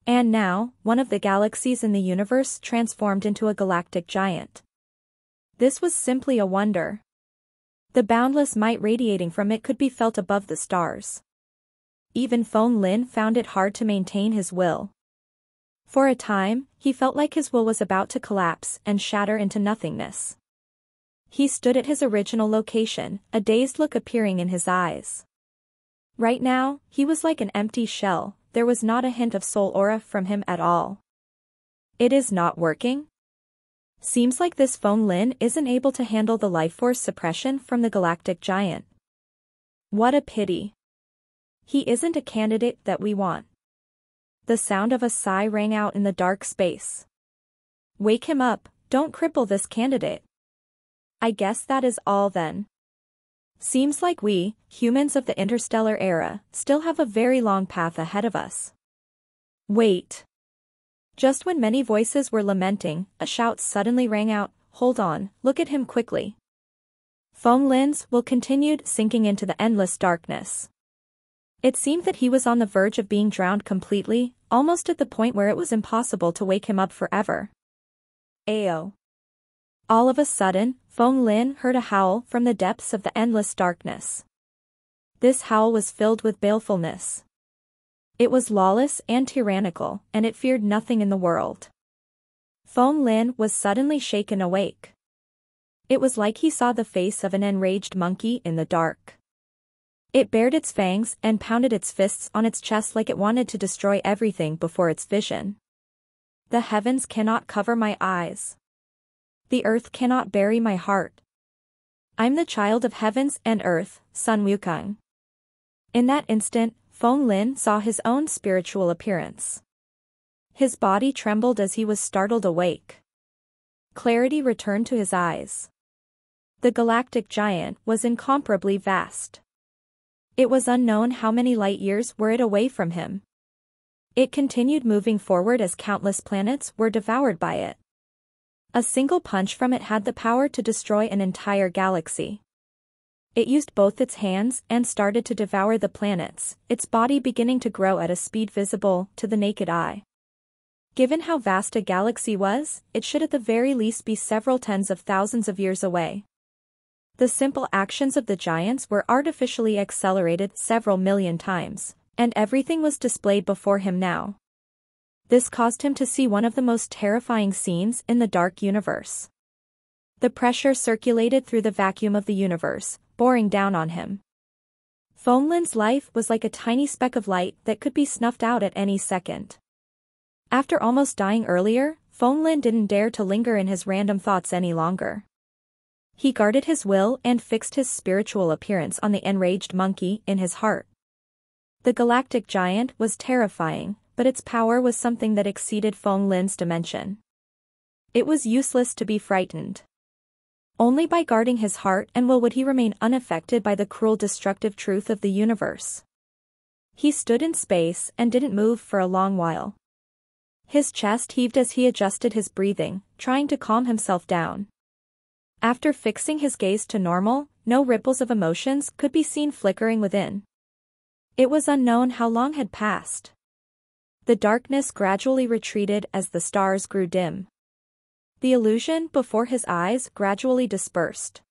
Speaker 1: And now, one of the galaxies in the universe transformed into a galactic giant. This was simply a wonder. The boundless might radiating from it could be felt above the stars. Even Feng Lin found it hard to maintain his will. For a time, he felt like his will was about to collapse and shatter into nothingness. He stood at his original location, a dazed look appearing in his eyes. Right now, he was like an empty shell, there was not a hint of soul aura from him at all. It is not working? Seems like this Feng Lin isn't able to handle the life force suppression from the galactic giant. What a pity. He isn't a candidate that we want. The sound of a sigh rang out in the dark space. Wake him up, don't cripple this candidate. I guess that is all then. Seems like we, humans of the interstellar era, still have a very long path ahead of us. Wait. Just when many voices were lamenting, a shout suddenly rang out, hold on, look at him quickly. Feng Lin's will continued sinking into the endless darkness. It seemed that he was on the verge of being drowned completely, almost at the point where it was impossible to wake him up forever. Ayo. All of a sudden, Feng Lin heard a howl from the depths of the endless darkness. This howl was filled with balefulness. It was lawless and tyrannical, and it feared nothing in the world. Feng Lin was suddenly shaken awake. It was like he saw the face of an enraged monkey in the dark. It bared its fangs and pounded its fists on its chest like it wanted to destroy everything before its vision. The heavens cannot cover my eyes. The earth cannot bury my heart. I'm the child of heavens and earth, Sun Wukong. In that instant, Feng Lin saw his own spiritual appearance. His body trembled as he was startled awake. Clarity returned to his eyes. The galactic giant was incomparably vast. It was unknown how many light years were it away from him. It continued moving forward as countless planets were devoured by it. A single punch from it had the power to destroy an entire galaxy. It used both its hands and started to devour the planets, its body beginning to grow at a speed visible to the naked eye. Given how vast a galaxy was, it should at the very least be several tens of thousands of years away. The simple actions of the giants were artificially accelerated several million times, and everything was displayed before him now. This caused him to see one of the most terrifying scenes in the dark universe. The pressure circulated through the vacuum of the universe, boring down on him. Feng Lin's life was like a tiny speck of light that could be snuffed out at any second. After almost dying earlier, Feng Lin didn't dare to linger in his random thoughts any longer. He guarded his will and fixed his spiritual appearance on the enraged monkey in his heart. The galactic giant was terrifying, but its power was something that exceeded Feng Lin's dimension. It was useless to be frightened. Only by guarding his heart and will would he remain unaffected by the cruel destructive truth of the universe. He stood in space and didn't move for a long while. His chest heaved as he adjusted his breathing, trying to calm himself down. After fixing his gaze to normal, no ripples of emotions could be seen flickering within. It was unknown how long had passed. The darkness gradually retreated as the stars grew dim. The illusion before his eyes gradually dispersed.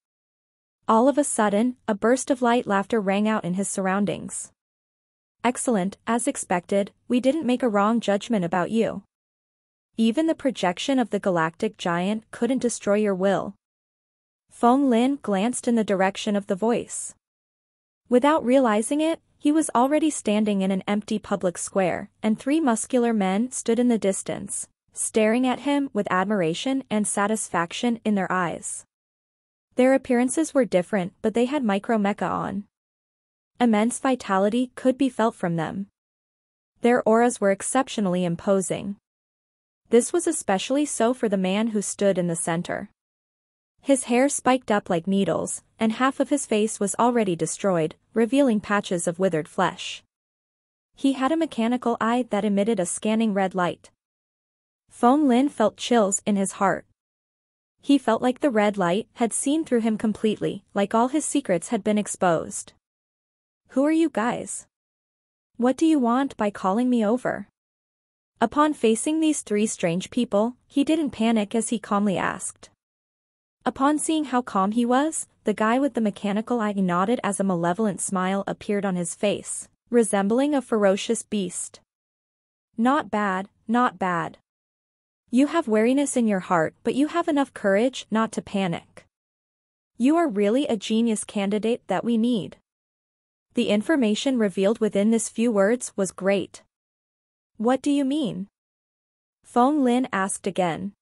Speaker 1: All of a sudden, a burst of light laughter rang out in his surroundings. Excellent, as expected, we didn't make a wrong judgment about you. Even the projection of the galactic giant couldn't destroy your will. Feng Lin glanced in the direction of the voice. Without realizing it, he was already standing in an empty public square, and three muscular men stood in the distance, staring at him with admiration and satisfaction in their eyes. Their appearances were different, but they had micro-mecha on. Immense vitality could be felt from them. Their auras were exceptionally imposing. This was especially so for the man who stood in the center. His hair spiked up like needles, and half of his face was already destroyed, revealing patches of withered flesh. He had a mechanical eye that emitted a scanning red light. Feng Lin felt chills in his heart. He felt like the red light had seen through him completely, like all his secrets had been exposed. Who are you guys? What do you want by calling me over? Upon facing these three strange people, he didn't panic as he calmly asked. Upon seeing how calm he was, the guy with the mechanical eye nodded as a malevolent smile appeared on his face, resembling a ferocious beast. Not bad, not bad. You have wariness in your heart, but you have enough courage not to panic. You are really a genius candidate that we need. The information revealed within this few words was great. What do you mean? Feng Lin asked again.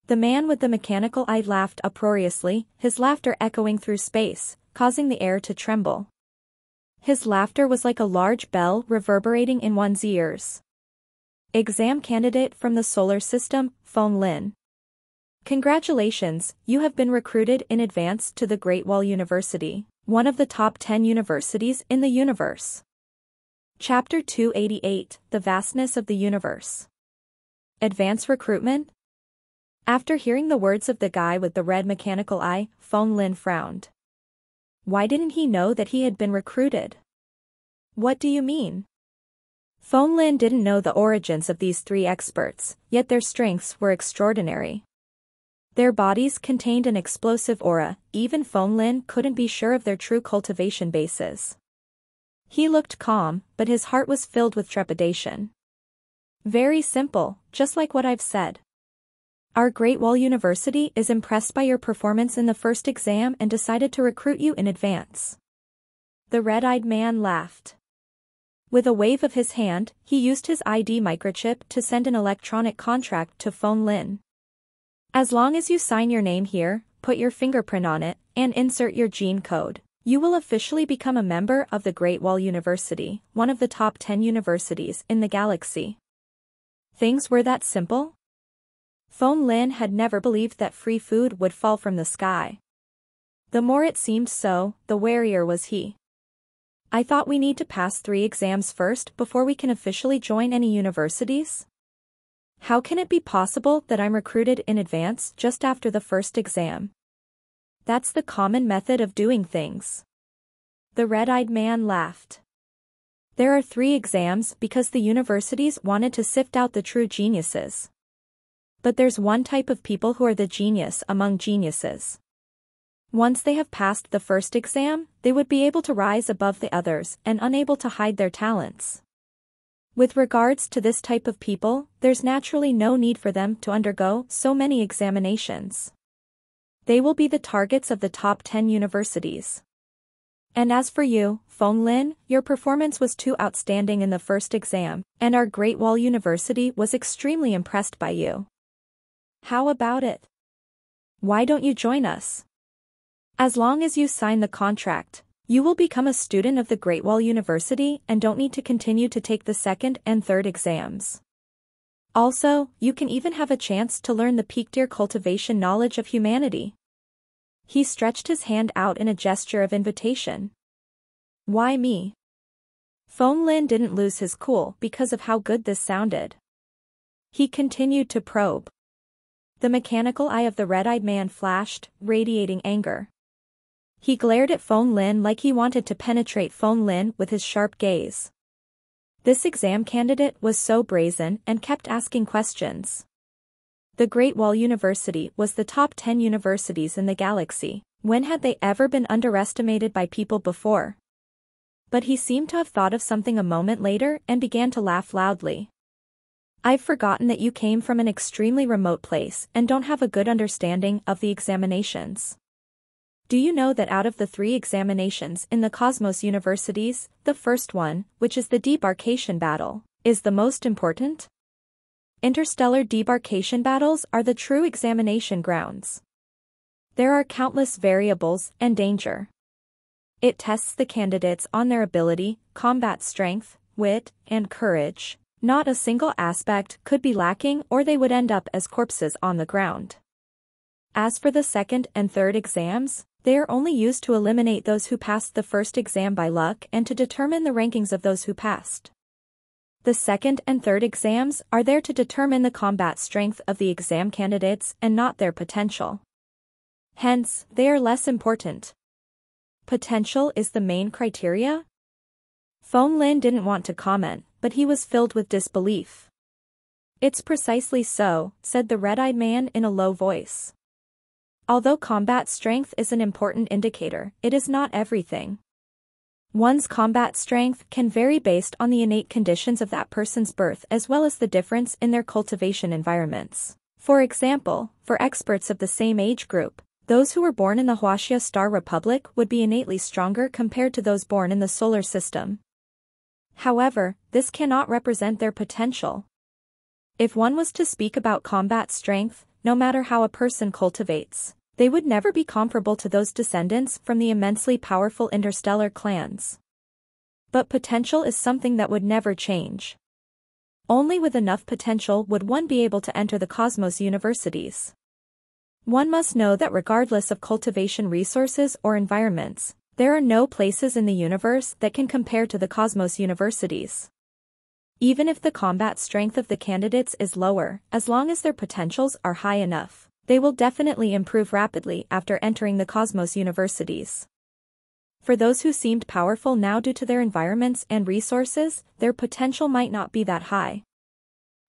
Speaker 1: The man with the mechanical eye laughed uproariously, his laughter echoing through space, causing the air to tremble. His laughter was like a large bell reverberating in one's ears. Exam candidate from the solar system, Feng Lin. Congratulations, you have been recruited in advance to the Great Wall University, one of the top 10 universities in the universe. Chapter 288, The Vastness of the Universe. Advanced recruitment? After hearing the words of the guy with the red mechanical eye, Feng Lin frowned. Why didn't he know that he had been recruited? What do you mean? Feng Lin didn't know the origins of these three experts, yet their strengths were extraordinary. Their bodies contained an explosive aura, even Feng Lin couldn't be sure of their true cultivation bases. He looked calm, but his heart was filled with trepidation. Very simple, just like what I've said. Our Great Wall University is impressed by your performance in the first exam and decided to recruit you in advance. The red-eyed man laughed. With a wave of his hand, he used his ID microchip to send an electronic contract to Feng Lin. As long as you sign your name here, put your fingerprint on it, and insert your gene code, you will officially become a member of the Great Wall University, one of the top 10 universities in the galaxy. Things were that simple? Feng Lin had never believed that free food would fall from the sky. The more it seemed so, the warier was he. I thought we need to pass 3 exams first before we can officially join any universities? How can it be possible that I'm recruited in advance just after the first exam? That's the common method of doing things. The red-eyed man laughed. There are 3 exams because the universities wanted to sift out the true geniuses. But there's one type of people who are the genius among geniuses. Once they have passed the first exam, they would be able to rise above the others and unable to hide their talents. With regards to this type of people, there's naturally no need for them to undergo so many examinations. They will be the targets of the top 10 universities. And as for you, Fong Lin, your performance was too outstanding in the first exam, and our Great Wall University was extremely impressed by you. How about it? Why don't you join us? As long as you sign the contract, you will become a student of the Great Wall University and don't need to continue to take the second and third exams. Also, you can even have a chance to learn the peak deer cultivation knowledge of humanity. He stretched his hand out in a gesture of invitation. Why me? Fong Lin didn't lose his cool because of how good this sounded. He continued to probe. The mechanical eye of the red-eyed man flashed, radiating anger. He glared at Fong Lin like he wanted to penetrate Fong Lin with his sharp gaze. This exam candidate was so brazen and kept asking questions. The Great Wall University was the top 10 universities in the galaxy. When had they ever been underestimated by people before? But he seemed to have thought of something a moment later and began to laugh loudly. I've forgotten that you came from an extremely remote place and don't have a good understanding of the examinations. Do you know that out of the 3 examinations in the Cosmos universities, the first one, which is the debarkation battle, is the most important? Interstellar debarkation battles are the true examination grounds. There are countless variables and danger. It tests the candidates on their ability, combat strength, wit, and courage. Not a single aspect could be lacking or they would end up as corpses on the ground. As for the second and third exams, they are only used to eliminate those who passed the first exam by luck and to determine the rankings of those who passed. The second and third exams are there to determine the combat strength of the exam candidates and not their potential. Hence, they are less important. Potential is the main criteria? Fong Lin didn't want to comment, but he was filled with disbelief. It's precisely so, said the red-eyed man in a low voice. Although combat strength is an important indicator, it is not everything. One's combat strength can vary based on the innate conditions of that person's birth as well as the difference in their cultivation environments. For example, for experts of the same age group, those who were born in the Huaxia Star Republic would be innately stronger compared to those born in the solar system. However, this cannot represent their potential. If one was to speak about combat strength, no matter how a person cultivates, they would never be comparable to those descendants from the immensely powerful interstellar clans. But potential is something that would never change. Only with enough potential would one be able to enter the Cosmos universities. One must know that regardless of cultivation resources or environments, there are no places in the universe that can compare to the Cosmos universities. Even if the combat strength of the candidates is lower, as long as their potentials are high enough, they will definitely improve rapidly after entering the Cosmos universities. For those who seemed powerful now due to their environments and resources, their potential might not be that high.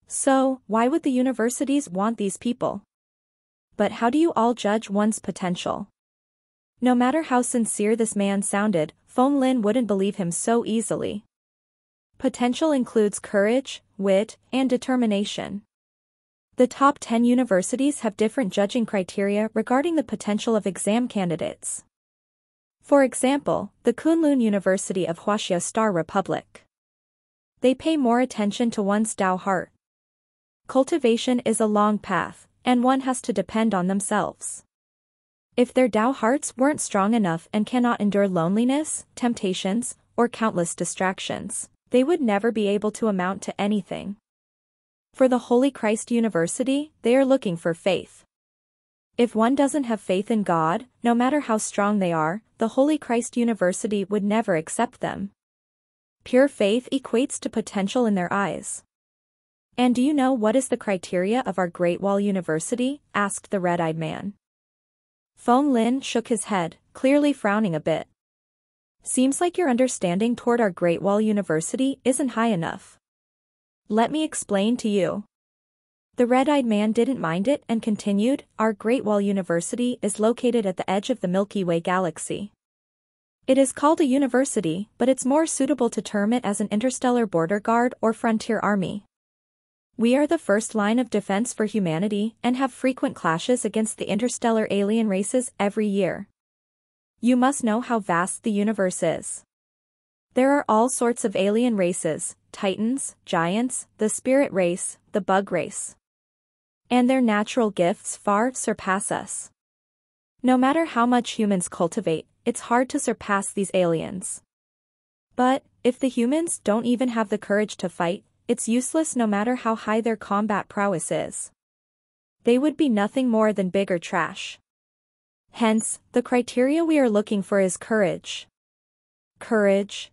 Speaker 1: So, why would the universities want these people? But how do you all judge one's potential? No matter how sincere this man sounded, Fong Lin wouldn't believe him so easily. Potential includes courage, wit, and determination. The top 10 universities have different judging criteria regarding the potential of exam candidates. For example, the Kunlun University of Huaxia Star Republic. They pay more attention to one's Dao heart. Cultivation is a long path, and one has to depend on themselves. If their Dao hearts weren't strong enough and cannot endure loneliness, temptations, or countless distractions, they would never be able to amount to anything. For the Holy Christ University, they are looking for faith. If one doesn't have faith in God, no matter how strong they are, the Holy Christ University would never accept them. Pure faith equates to potential in their eyes. And do you know what is the criteria of our Great Wall University? Asked the red-eyed man. Fong Lin shook his head, clearly frowning a bit. Seems like your understanding toward our Great Wall University isn't high enough. Let me explain to you. The red-eyed man didn't mind it and continued, our Great Wall University is located at the edge of the Milky Way galaxy. It is called a university, but it's more suitable to term it as an interstellar border guard or frontier army. We are the first line of defense for humanity and have frequent clashes against the interstellar alien races every year. You must know how vast the universe is. There are all sorts of alien races, titans, giants, the spirit race, the bug race. And their natural gifts far surpass us. No matter how much humans cultivate, it's hard to surpass these aliens. But, if the humans don't even have the courage to fight, it's useless no matter how high their combat prowess is. They would be nothing more than bigger trash. Hence, the criteria we are looking for is courage. Courage?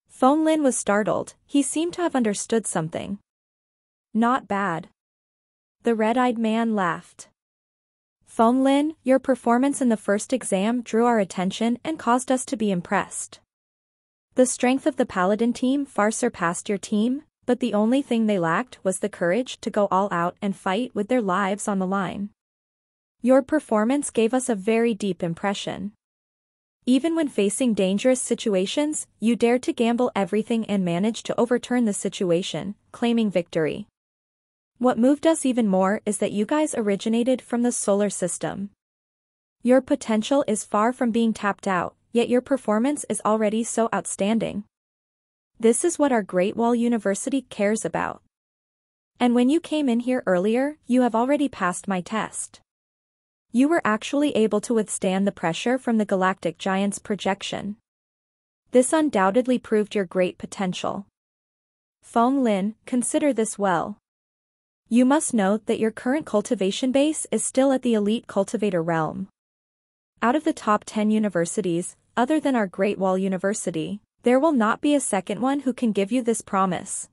Speaker 1: Feng Lin was startled, he seemed to have understood something. Not bad. The red-eyed man laughed. Feng Lin, your performance in the first exam drew our attention and caused us to be impressed. The strength of the Paladin team far surpassed your team, but the only thing they lacked was the courage to go all out and fight with their lives on the line. Your performance gave us a very deep impression. Even when facing dangerous situations, you dared to gamble everything and managed to overturn the situation, claiming victory. What moved us even more is that you guys originated from the solar system. Your potential is far from being tapped out, yet your performance is already so outstanding. This is what our Great Wall University cares about. And when you came in here earlier, you have already passed my test. You were actually able to withstand the pressure from the galactic giant's projection. This undoubtedly proved your great potential. Feng Lin, consider this well. You must note that your current cultivation base is still at the elite cultivator realm. Out of the top 10 universities, other than our Great Wall University, there will not be a second one who can give you this promise.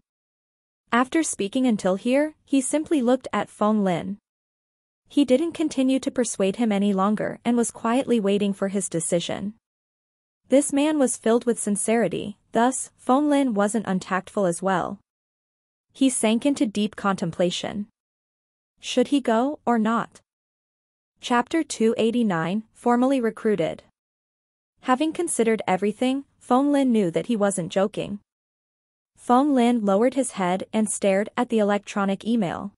Speaker 1: After speaking until here, he simply looked at Feng Lin. He didn't continue to persuade him any longer and was quietly waiting for his decision. This man was filled with sincerity, thus, Feng Lin wasn't untactful as well. He sank into deep contemplation. Should he go or not? Chapter 289, Formally Recruited. Having considered everything, Feng Lin knew that he wasn't joking. Feng Lin lowered his head and stared at the electronic email.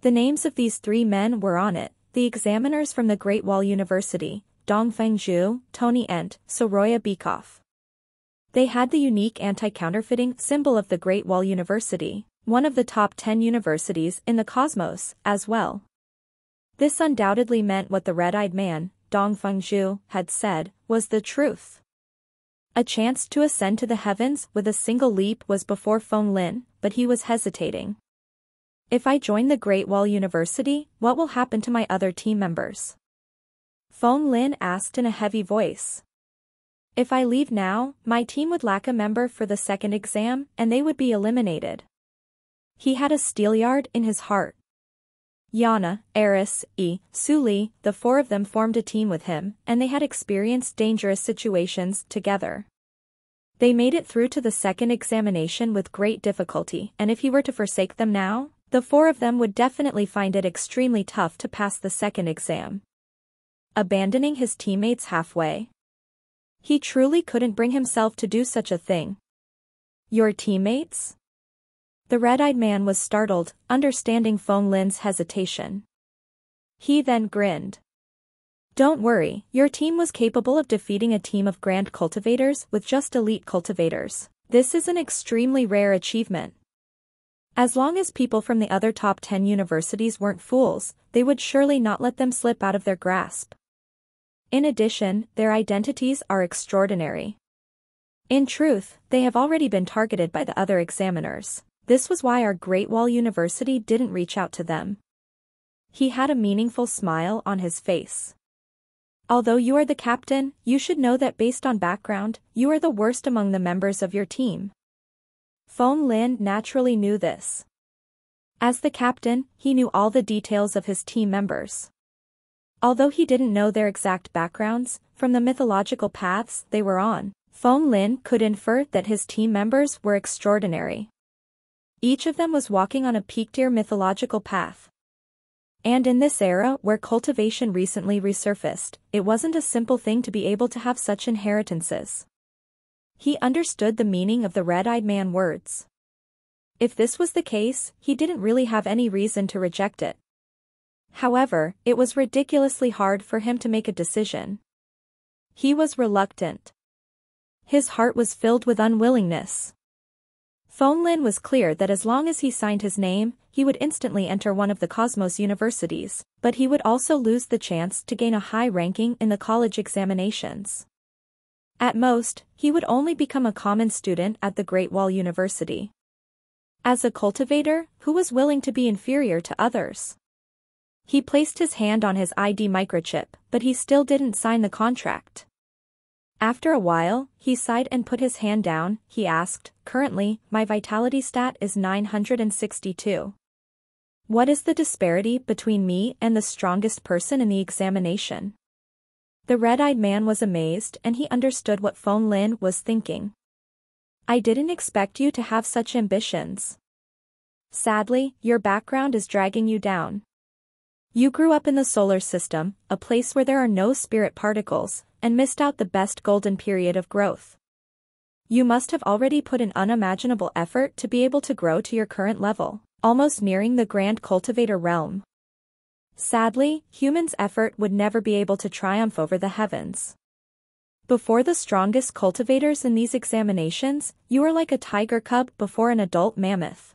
Speaker 1: The names of these three men were on it, the examiners from the Great Wall University, Dongfeng Zhu, Tony Ent, Soroya Bekoff. They had the unique anti-counterfeiting symbol of the Great Wall University, one of the top 10 universities in the cosmos, as well. This undoubtedly meant what the red-eyed man, Dongfeng Zhu, had said, was the truth. A chance to ascend to the heavens with a single leap was before Feng Lin, but he was hesitating. If I join the Great Wall University, what will happen to my other team members? Feng Lin asked in a heavy voice. If I leave now, my team would lack a member for the second exam, and they would be eliminated. He had a steelyard in his heart. Yana, Eris, Su Li, the four of them formed a team with him, and they had experienced dangerous situations together. They made it through to the second examination with great difficulty, and if he were to forsake them now, the four of them would definitely find it extremely tough to pass the second exam. Abandoning his teammates halfway? He truly couldn't bring himself to do such a thing. Your teammates? The red-eyed man was startled, understanding Feng Lin's hesitation. He then grinned. Don't worry, your team was capable of defeating a team of grand cultivators with just elite cultivators. This is an extremely rare achievement. As long as people from the other top 10 universities weren't fools, they would surely not let them slip out of their grasp. In addition, their identities are extraordinary. In truth, they have already been targeted by the other examiners. This was why our Great Wall University didn't reach out to them. He had a meaningful smile on his face. Although you are the captain, you should know that based on background, you are the worst among the members of your team. Feng Lin naturally knew this. As the captain, he knew all the details of his team members. Although he didn't know their exact backgrounds, from the mythological paths they were on, Feng Lin could infer that his team members were extraordinary. Each of them was walking on a peak-tier mythological path. And in this era where cultivation recently resurfaced, it wasn't a simple thing to be able to have such inheritances. He understood the meaning of the red-eyed man's words. If this was the case, he didn't really have any reason to reject it. However, it was ridiculously hard for him to make a decision. He was reluctant. His heart was filled with unwillingness. Phong Lin was clear that as long as he signed his name, he would instantly enter one of the Cosmos universities, but he would also lose the chance to gain a high ranking in the college examinations. At most, he would only become a common student at the Great Wall University. As a cultivator, who was willing to be inferior to others? He placed his hand on his ID microchip, but he still didn't sign the contract. After a while, he sighed and put his hand down. He asked, "Currently, my vitality stat is 962. What is the disparity between me and the strongest person in the examination?" The red-eyed man was amazed and he understood what Phong Lin was thinking. "I didn't expect you to have such ambitions. Sadly, your background is dragging you down. You grew up in the solar system, a place where there are no spirit particles, and missed out the best golden period of growth. You must have already put an unimaginable effort to be able to grow to your current level, almost nearing the grand cultivator realm. Sadly, humans' effort would never be able to triumph over the heavens. Before the strongest cultivators in these examinations, you are like a tiger cub before an adult mammoth.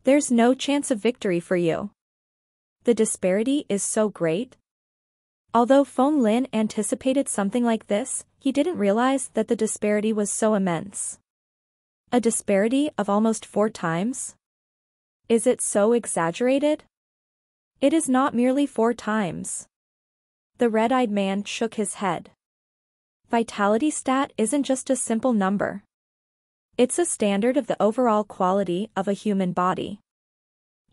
Speaker 1: There's no chance of victory for you. The disparity is so great." Although Phong Lin anticipated something like this, he didn't realize that the disparity was so immense. A disparity of almost 4 times? Is it so exaggerated? It is not merely 4 times. The red-eyed man shook his head. Vitality stat isn't just a simple number. It's a standard of the overall quality of a human body.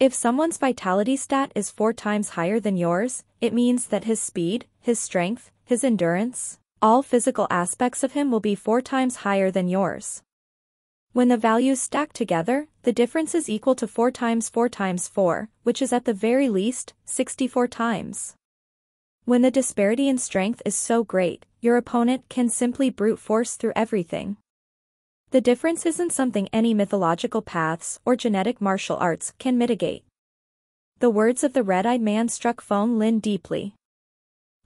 Speaker 1: If someone's vitality stat is 4 times higher than yours, it means that his speed, his strength, his endurance, all physical aspects of him will be 4 times higher than yours. When the values stack together, the difference is equal to 4 times 4 times 4, which is at the very least, 64 times. When the disparity in strength is so great, your opponent can simply brute force through everything. The difference isn't something any mythological paths or genetic martial arts can mitigate. The words of the red-eyed man struck Phong Lin deeply.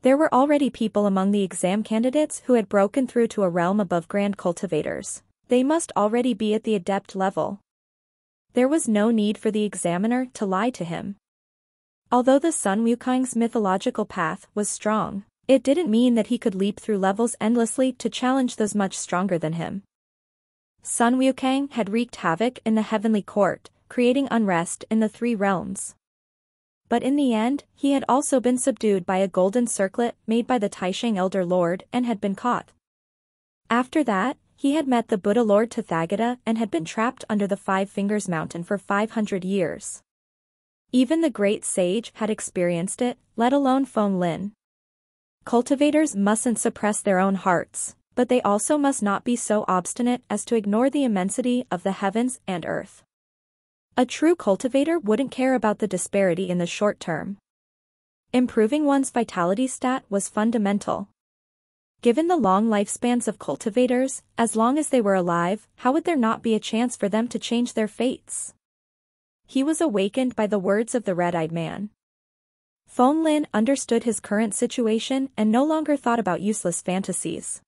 Speaker 1: There were already people among the exam candidates who had broken through to a realm above grand cultivators. They must already be at the adept level. There was no need for the examiner to lie to him. Although the Sun Wukong's mythological path was strong, it didn't mean that he could leap through levels endlessly to challenge those much stronger than him. Sun Wukong had wreaked havoc in the heavenly court, creating unrest in the 3 realms. But in the end, he had also been subdued by a golden circlet made by the Taisheng Elder Lord and had been caught. After that, he had met the Buddha Lord Tathagata and had been trapped under the 5 Fingers Mountain for 500 years. Even the great sage had experienced it, let alone Phong Lin. Cultivators mustn't suppress their own hearts, but they also must not be so obstinate as to ignore the immensity of the heavens and earth. A true cultivator wouldn't care about the disparity in the short term. Improving one's vitality stat was fundamental. Given the long lifespans of cultivators, as long as they were alive, how would there not be a chance for them to change their fates? He was awakened by the words of the red-eyed man. Phong Lin understood his current situation and no longer thought about useless fantasies.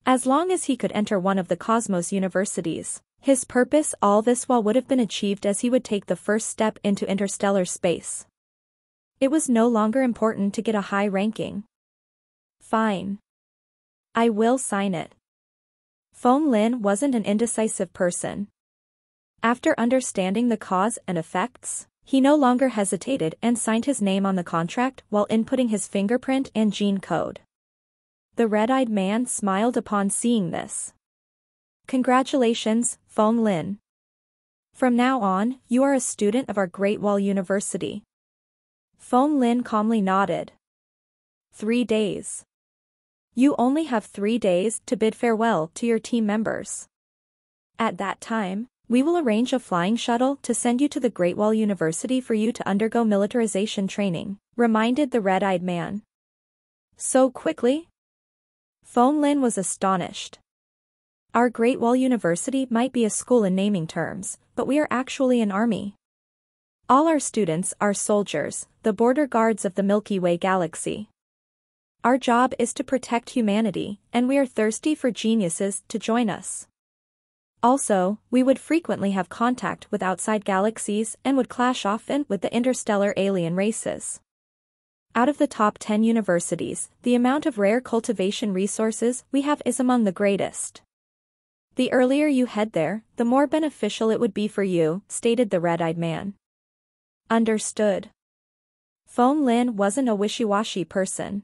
Speaker 1: As long as he could enter one of the Cosmos universities, his purpose all this while would have been achieved as he would take the first step into interstellar space. It was no longer important to get a high ranking. Fine. I will sign it. Phong Lin wasn't an indecisive person. After understanding the cause and effects, he no longer hesitated and signed his name on the contract while inputting his fingerprint and gene code. The red-eyed man smiled upon seeing this. Congratulations, Phong Lin. From now on, you are a student of our Great Wall University. Phong Lin calmly nodded. 3 days. You only have 3 days to bid farewell to your team members. At that time, we will arrange a flying shuttle to send you to the Great Wall University for you to undergo militarization training, reminded the red-eyed man. So quickly? Phong Lin was astonished. Our Great Wall University might be a school in naming terms, but we are actually an army. All our students are soldiers, the border guards of the Milky Way galaxy. Our job is to protect humanity, and we are thirsty for geniuses to join us. Also, we would frequently have contact with outside galaxies and would clash often with the interstellar alien races. Out of the top 10 universities, the amount of rare cultivation resources we have is among the greatest. The earlier you head there, the more beneficial it would be for you, stated the red-eyed man. Understood. Feng Lin wasn't a wishy-washy person.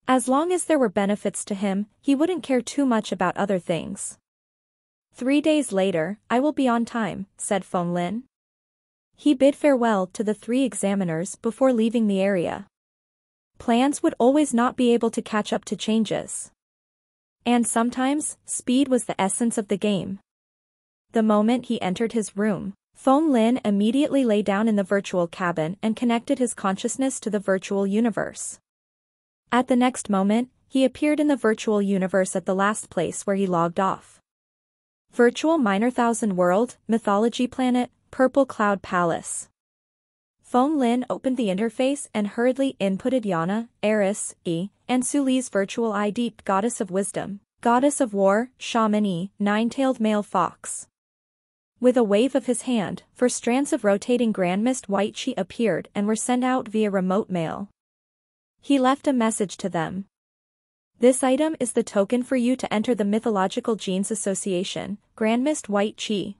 Speaker 1: As long as there were benefits to him, he wouldn't care too much about other things. 3 days later, I will be on time, said Feng Lin. He bid farewell to the 3 examiners before leaving the area. Plans would always not be able to catch up to changes. And sometimes, speed was the essence of the game. The moment he entered his room, Feng Lin immediately lay down in the virtual cabin and connected his consciousness to the virtual universe. At the next moment, he appeared in the virtual universe at the last place where he logged off. Virtual Minor Thousand World, Mythology Planet, Purple Cloud Palace. Feng Lin opened the interface and hurriedly inputted Yana, Eris, E, and Suli's virtual ID, Goddess of Wisdom, Goddess of War, Shaman E, Nine-tailed Male Fox. With a wave of his hand, 4 strands of rotating grand mist white chi appeared and were sent out via remote mail. He left a message to them. This item is the token for you to enter the Mythological Genes Association, Grand Mist White Chi.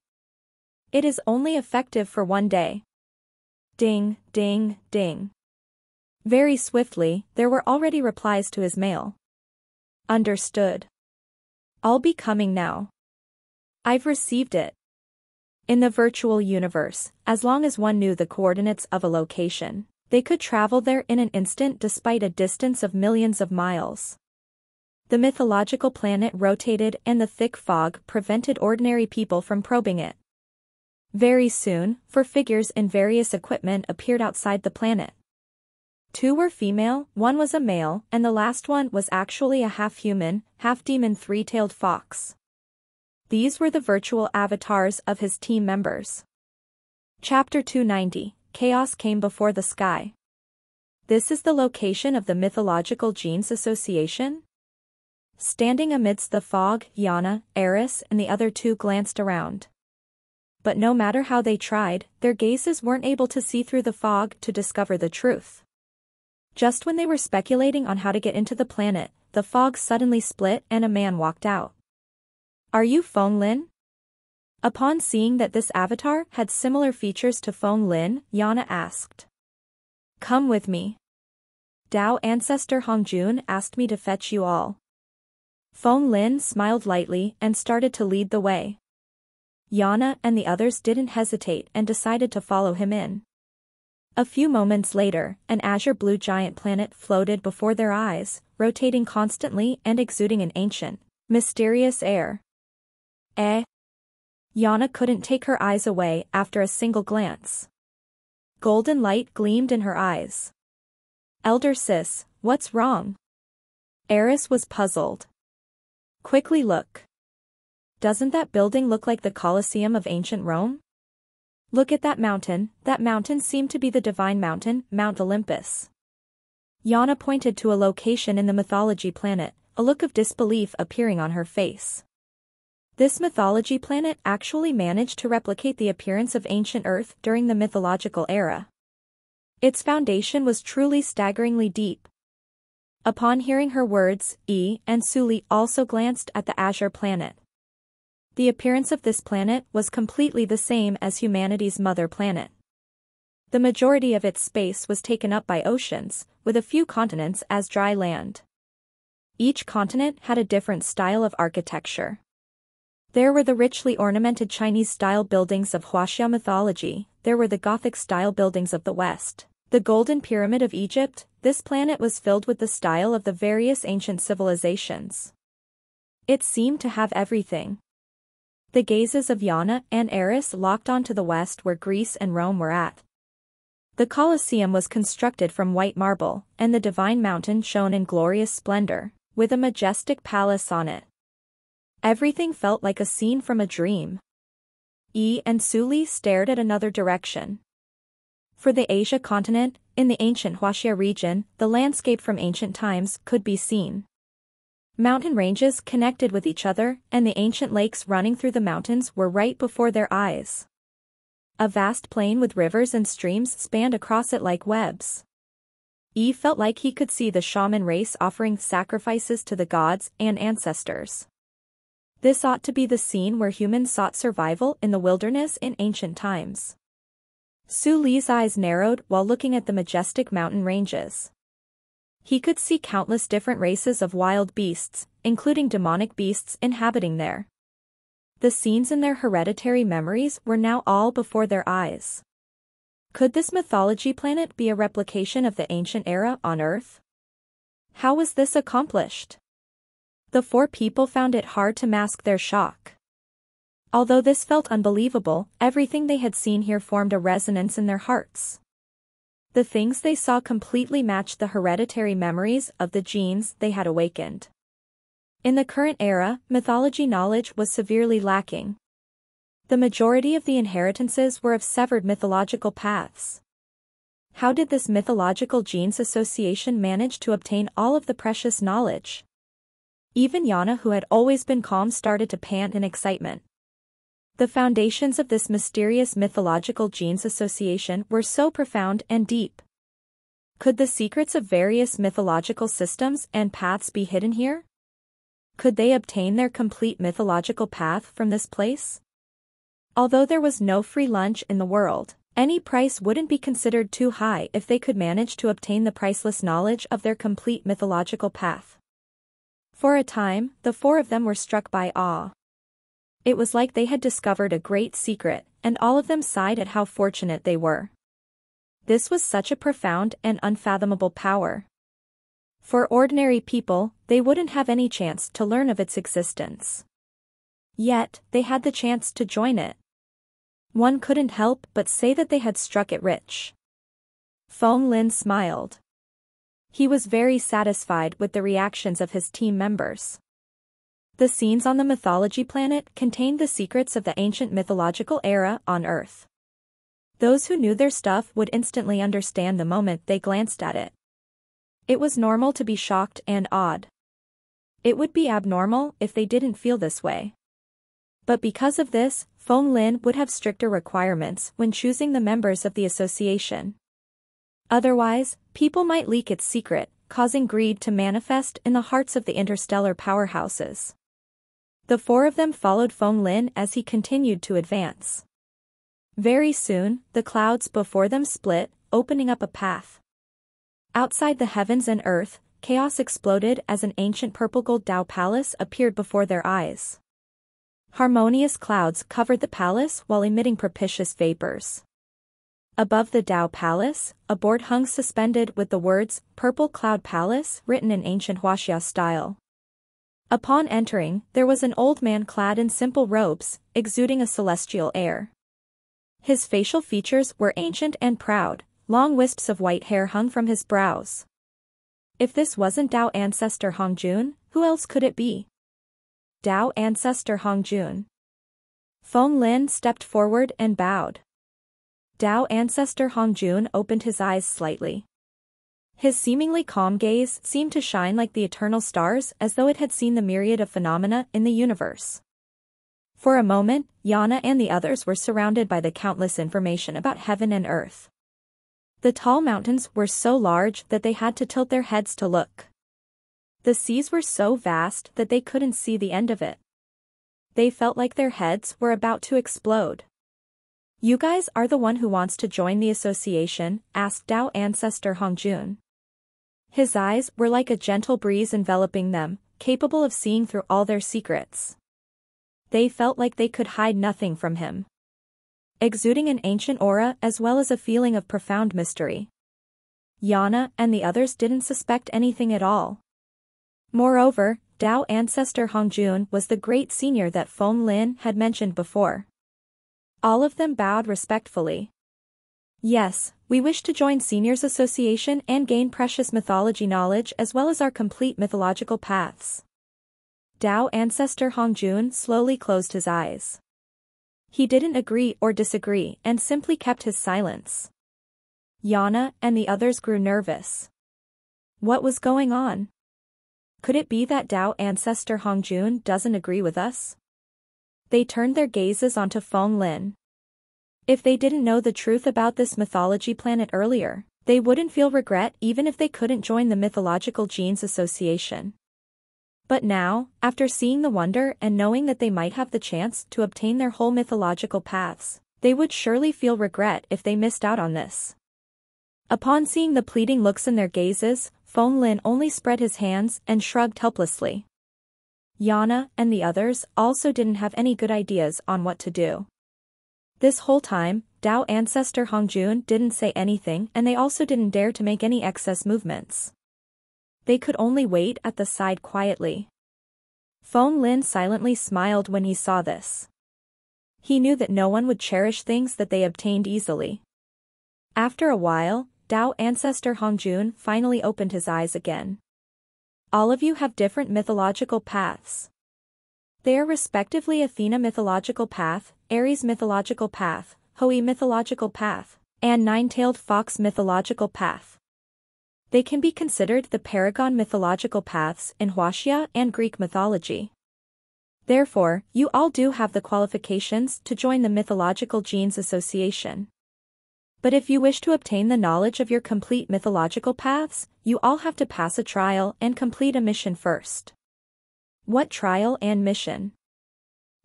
Speaker 1: It is only effective for 1 day. Ding, ding, ding. Very swiftly, there were already replies to his mail. Understood. I'll be coming now. I've received it. In the virtual universe, as long as one knew the coordinates of a location, they could travel there in an instant despite a distance of millions of miles. The mythological planet rotated and the thick fog prevented ordinary people from probing it. Very soon, 4 figures in various equipment appeared outside the planet. 2 were female, 1 was a male, and the last one was actually a half-human, half-demon 3-tailed fox. These were the virtual avatars of his team members. Chapter 290, Chaos Came Before the Sky. This is the location of the Mythological Genes Association? Standing amidst the fog, Yana, Eris, and the other 2 glanced around. But no matter how they tried, their gazes weren't able to see through the fog to discover the truth. Just when they were speculating on how to get into the planet, the fog suddenly split and a man walked out. Are you Feng Lin? Upon seeing that this avatar had similar features to Feng Lin, Yana asked. Come with me. Dao ancestor Hongjun asked me to fetch you all. Feng Lin smiled lightly and started to lead the way. Yana and the others didn't hesitate and decided to follow him in. A few moments later, an azure blue giant planet floated before their eyes, rotating constantly and exuding an ancient, mysterious air. Yana couldn't take her eyes away after a single glance. Golden light gleamed in her eyes. Elder sis, what's wrong? Eris was puzzled. Quickly look. Doesn't that building look like the Colosseum of ancient Rome? Look at that mountain seemed to be the divine mountain, Mount Olympus. Yana pointed to a location in the mythology planet, a look of disbelief appearing on her face. This mythology planet actually managed to replicate the appearance of ancient Earth during the mythological era. Its foundation was truly staggeringly deep. Upon hearing her words, E and Suli also glanced at the azure planet. The appearance of this planet was completely the same as humanity's mother planet. The majority of its space was taken up by oceans, with a few continents as dry land. Each continent had a different style of architecture. There were the richly ornamented Chinese-style buildings of Huaxia mythology, there were the Gothic-style buildings of the West. The Golden Pyramid of Egypt, this planet was filled with the style of the various ancient civilizations. It seemed to have everything. The gazes of Yana and Eris locked onto the west where Greece and Rome were at. The Colosseum was constructed from white marble, and the divine mountain shone in glorious splendor, with a majestic palace on it. Everything felt like a scene from a dream. Yi and Su Li stared at another direction. For the Asia continent, in the ancient Huaxia region, the landscape from ancient times could be seen. Mountain ranges connected with each other, and the ancient lakes running through the mountains were right before their eyes. A vast plain with rivers and streams spanned across it like webs. Yi felt like he could see the shaman race offering sacrifices to the gods and ancestors. This ought to be the scene where humans sought survival in the wilderness in ancient times. Su Li's eyes narrowed while looking at the majestic mountain ranges. He could see countless different races of wild beasts, including demonic beasts inhabiting there. The scenes in their hereditary memories were now all before their eyes. Could this mythology planet be a replication of the ancient era on Earth? How was this accomplished? The four people found it hard to mask their shock. Although this felt unbelievable, everything they had seen here formed a resonance in their hearts. The things they saw completely matched the hereditary memories of the genes they had awakened. In the current era, mythology knowledge was severely lacking. The majority of the inheritances were of severed mythological paths. How did this mythological genes association manage to obtain all of the precious knowledge? Even Yana, who had always been calm, started to pant in excitement. The foundations of this mysterious mythological genes association were so profound and deep. Could the secrets of various mythological systems and paths be hidden here? Could they obtain their complete mythological path from this place? Although there was no free lunch in the world, any price wouldn't be considered too high if they could manage to obtain the priceless knowledge of their complete mythological path. For a time, the four of them were struck by awe. It was like they had discovered a great secret, and all of them sighed at how fortunate they were. This was such a profound and unfathomable power. For ordinary people, they wouldn't have any chance to learn of its existence. Yet, they had the chance to join it. One couldn't help but say that they had struck it rich. Feng Lin smiled. He was very satisfied with the reactions of his team members. The scenes on the mythology planet contained the secrets of the ancient mythological era on Earth. Those who knew their stuff would instantly understand the moment they glanced at it. It was normal to be shocked and awed. It would be abnormal if they didn't feel this way. But because of this, Feng Lin would have stricter requirements when choosing the members of the association. Otherwise, people might leak its secret, causing greed to manifest in the hearts of the interstellar powerhouses. The four of them followed Feng Lin as he continued to advance. Very soon, the clouds before them split, opening up a path. Outside the heavens and earth, chaos exploded as an ancient purple gold Tao palace appeared before their eyes. Harmonious clouds covered the palace while emitting propitious vapors. Above the Tao palace, a board hung suspended with the words, "Purple Cloud Palace," written in ancient Huaxia style. Upon entering, there was an old man clad in simple robes, exuding a celestial air. His facial features were ancient and proud, long wisps of white hair hung from his brows. If this wasn't Tao ancestor Hongjun, who else could it be? Tao ancestor Hongjun. Feng Lin stepped forward and bowed. Tao ancestor Hongjun opened his eyes slightly. His seemingly calm gaze seemed to shine like the eternal stars, as though it had seen the myriad of phenomena in the universe. For a moment, Yana and the others were surrounded by the countless information about heaven and earth. The tall mountains were so large that they had to tilt their heads to look. The seas were so vast that they couldn't see the end of it. They felt like their heads were about to explode. "You guys are the one who wants to join the association?" asked Tao ancestor Hongjun. His eyes were like a gentle breeze enveloping them, capable of seeing through all their secrets. They felt like they could hide nothing from him. Exuding an ancient aura as well as a feeling of profound mystery. Yana and the others didn't suspect anything at all. Moreover, Tao ancestor Hongjun was the great senior that Feng Lin had mentioned before. All of them bowed respectfully. "Yes, we wish to join Seniors Association and gain precious mythology knowledge as well as our complete mythological paths." Tao ancestor Hongjun slowly closed his eyes. He didn't agree or disagree and simply kept his silence. Yana and the others grew nervous. What was going on? Could it be that Tao ancestor Hongjun doesn't agree with us? They turned their gazes onto Feng Lin. If they didn't know the truth about this mythology planet earlier, they wouldn't feel regret even if they couldn't join the Mythological Genes Association. But now, after seeing the wonder and knowing that they might have the chance to obtain their whole mythological paths, they would surely feel regret if they missed out on this. Upon seeing the pleading looks in their gazes, Feng Lin only spread his hands and shrugged helplessly. Yana and the others also didn't have any good ideas on what to do. This whole time, Tao ancestor Hongjun didn't say anything and they also didn't dare to make any excess movements. They could only wait at the side quietly. Feng Lin silently smiled when he saw this. He knew that no one would cherish things that they obtained easily. After a while, Tao ancestor Hongjun finally opened his eyes again. All of you have different mythological paths. They are respectively Athena mythological path, Ares mythological path, Hoi mythological path, and Nine-tailed Fox mythological path. They can be considered the paragon mythological paths in Huaxia and Greek mythology. Therefore, you all do have the qualifications to join the Mythological Genes Association. But if you wish to obtain the knowledge of your complete mythological paths, you all have to pass a trial and complete a mission first. What trial and mission?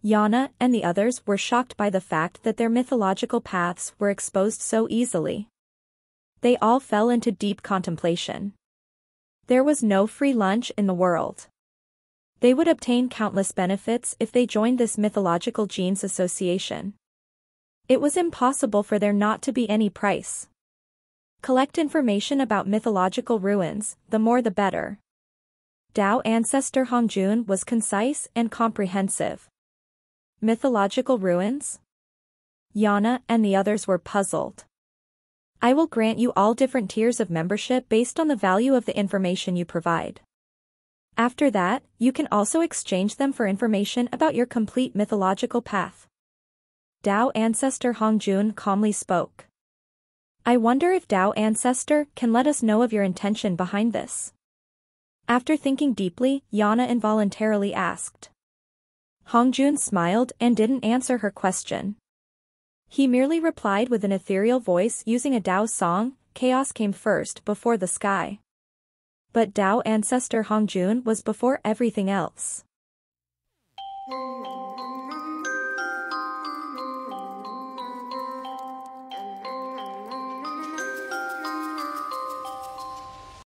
Speaker 1: Yana and the others were shocked by the fact that their mythological paths were exposed so easily. They all fell into deep contemplation. There was no free lunch in the world. They would obtain countless benefits if they joined this Mythological Genes Association. It was impossible for there not to be any price. Collect information about mythological ruins, the more the better. Tao ancestor Hongjun was concise and comprehensive. Mythological ruins? Yana and the others were puzzled. I will grant you all different tiers of membership based on the value of the information you provide. After that, you can also exchange them for information about your complete mythological path. Tao ancestor Hongjun calmly spoke. I wonder if Tao ancestor can let us know of your intention behind this. After thinking deeply, Yana involuntarily asked. Hongjun smiled and didn't answer her question. He merely replied with an ethereal voice using a Tao song, chaos came first before the sky. But Tao ancestor Hongjun was before everything else.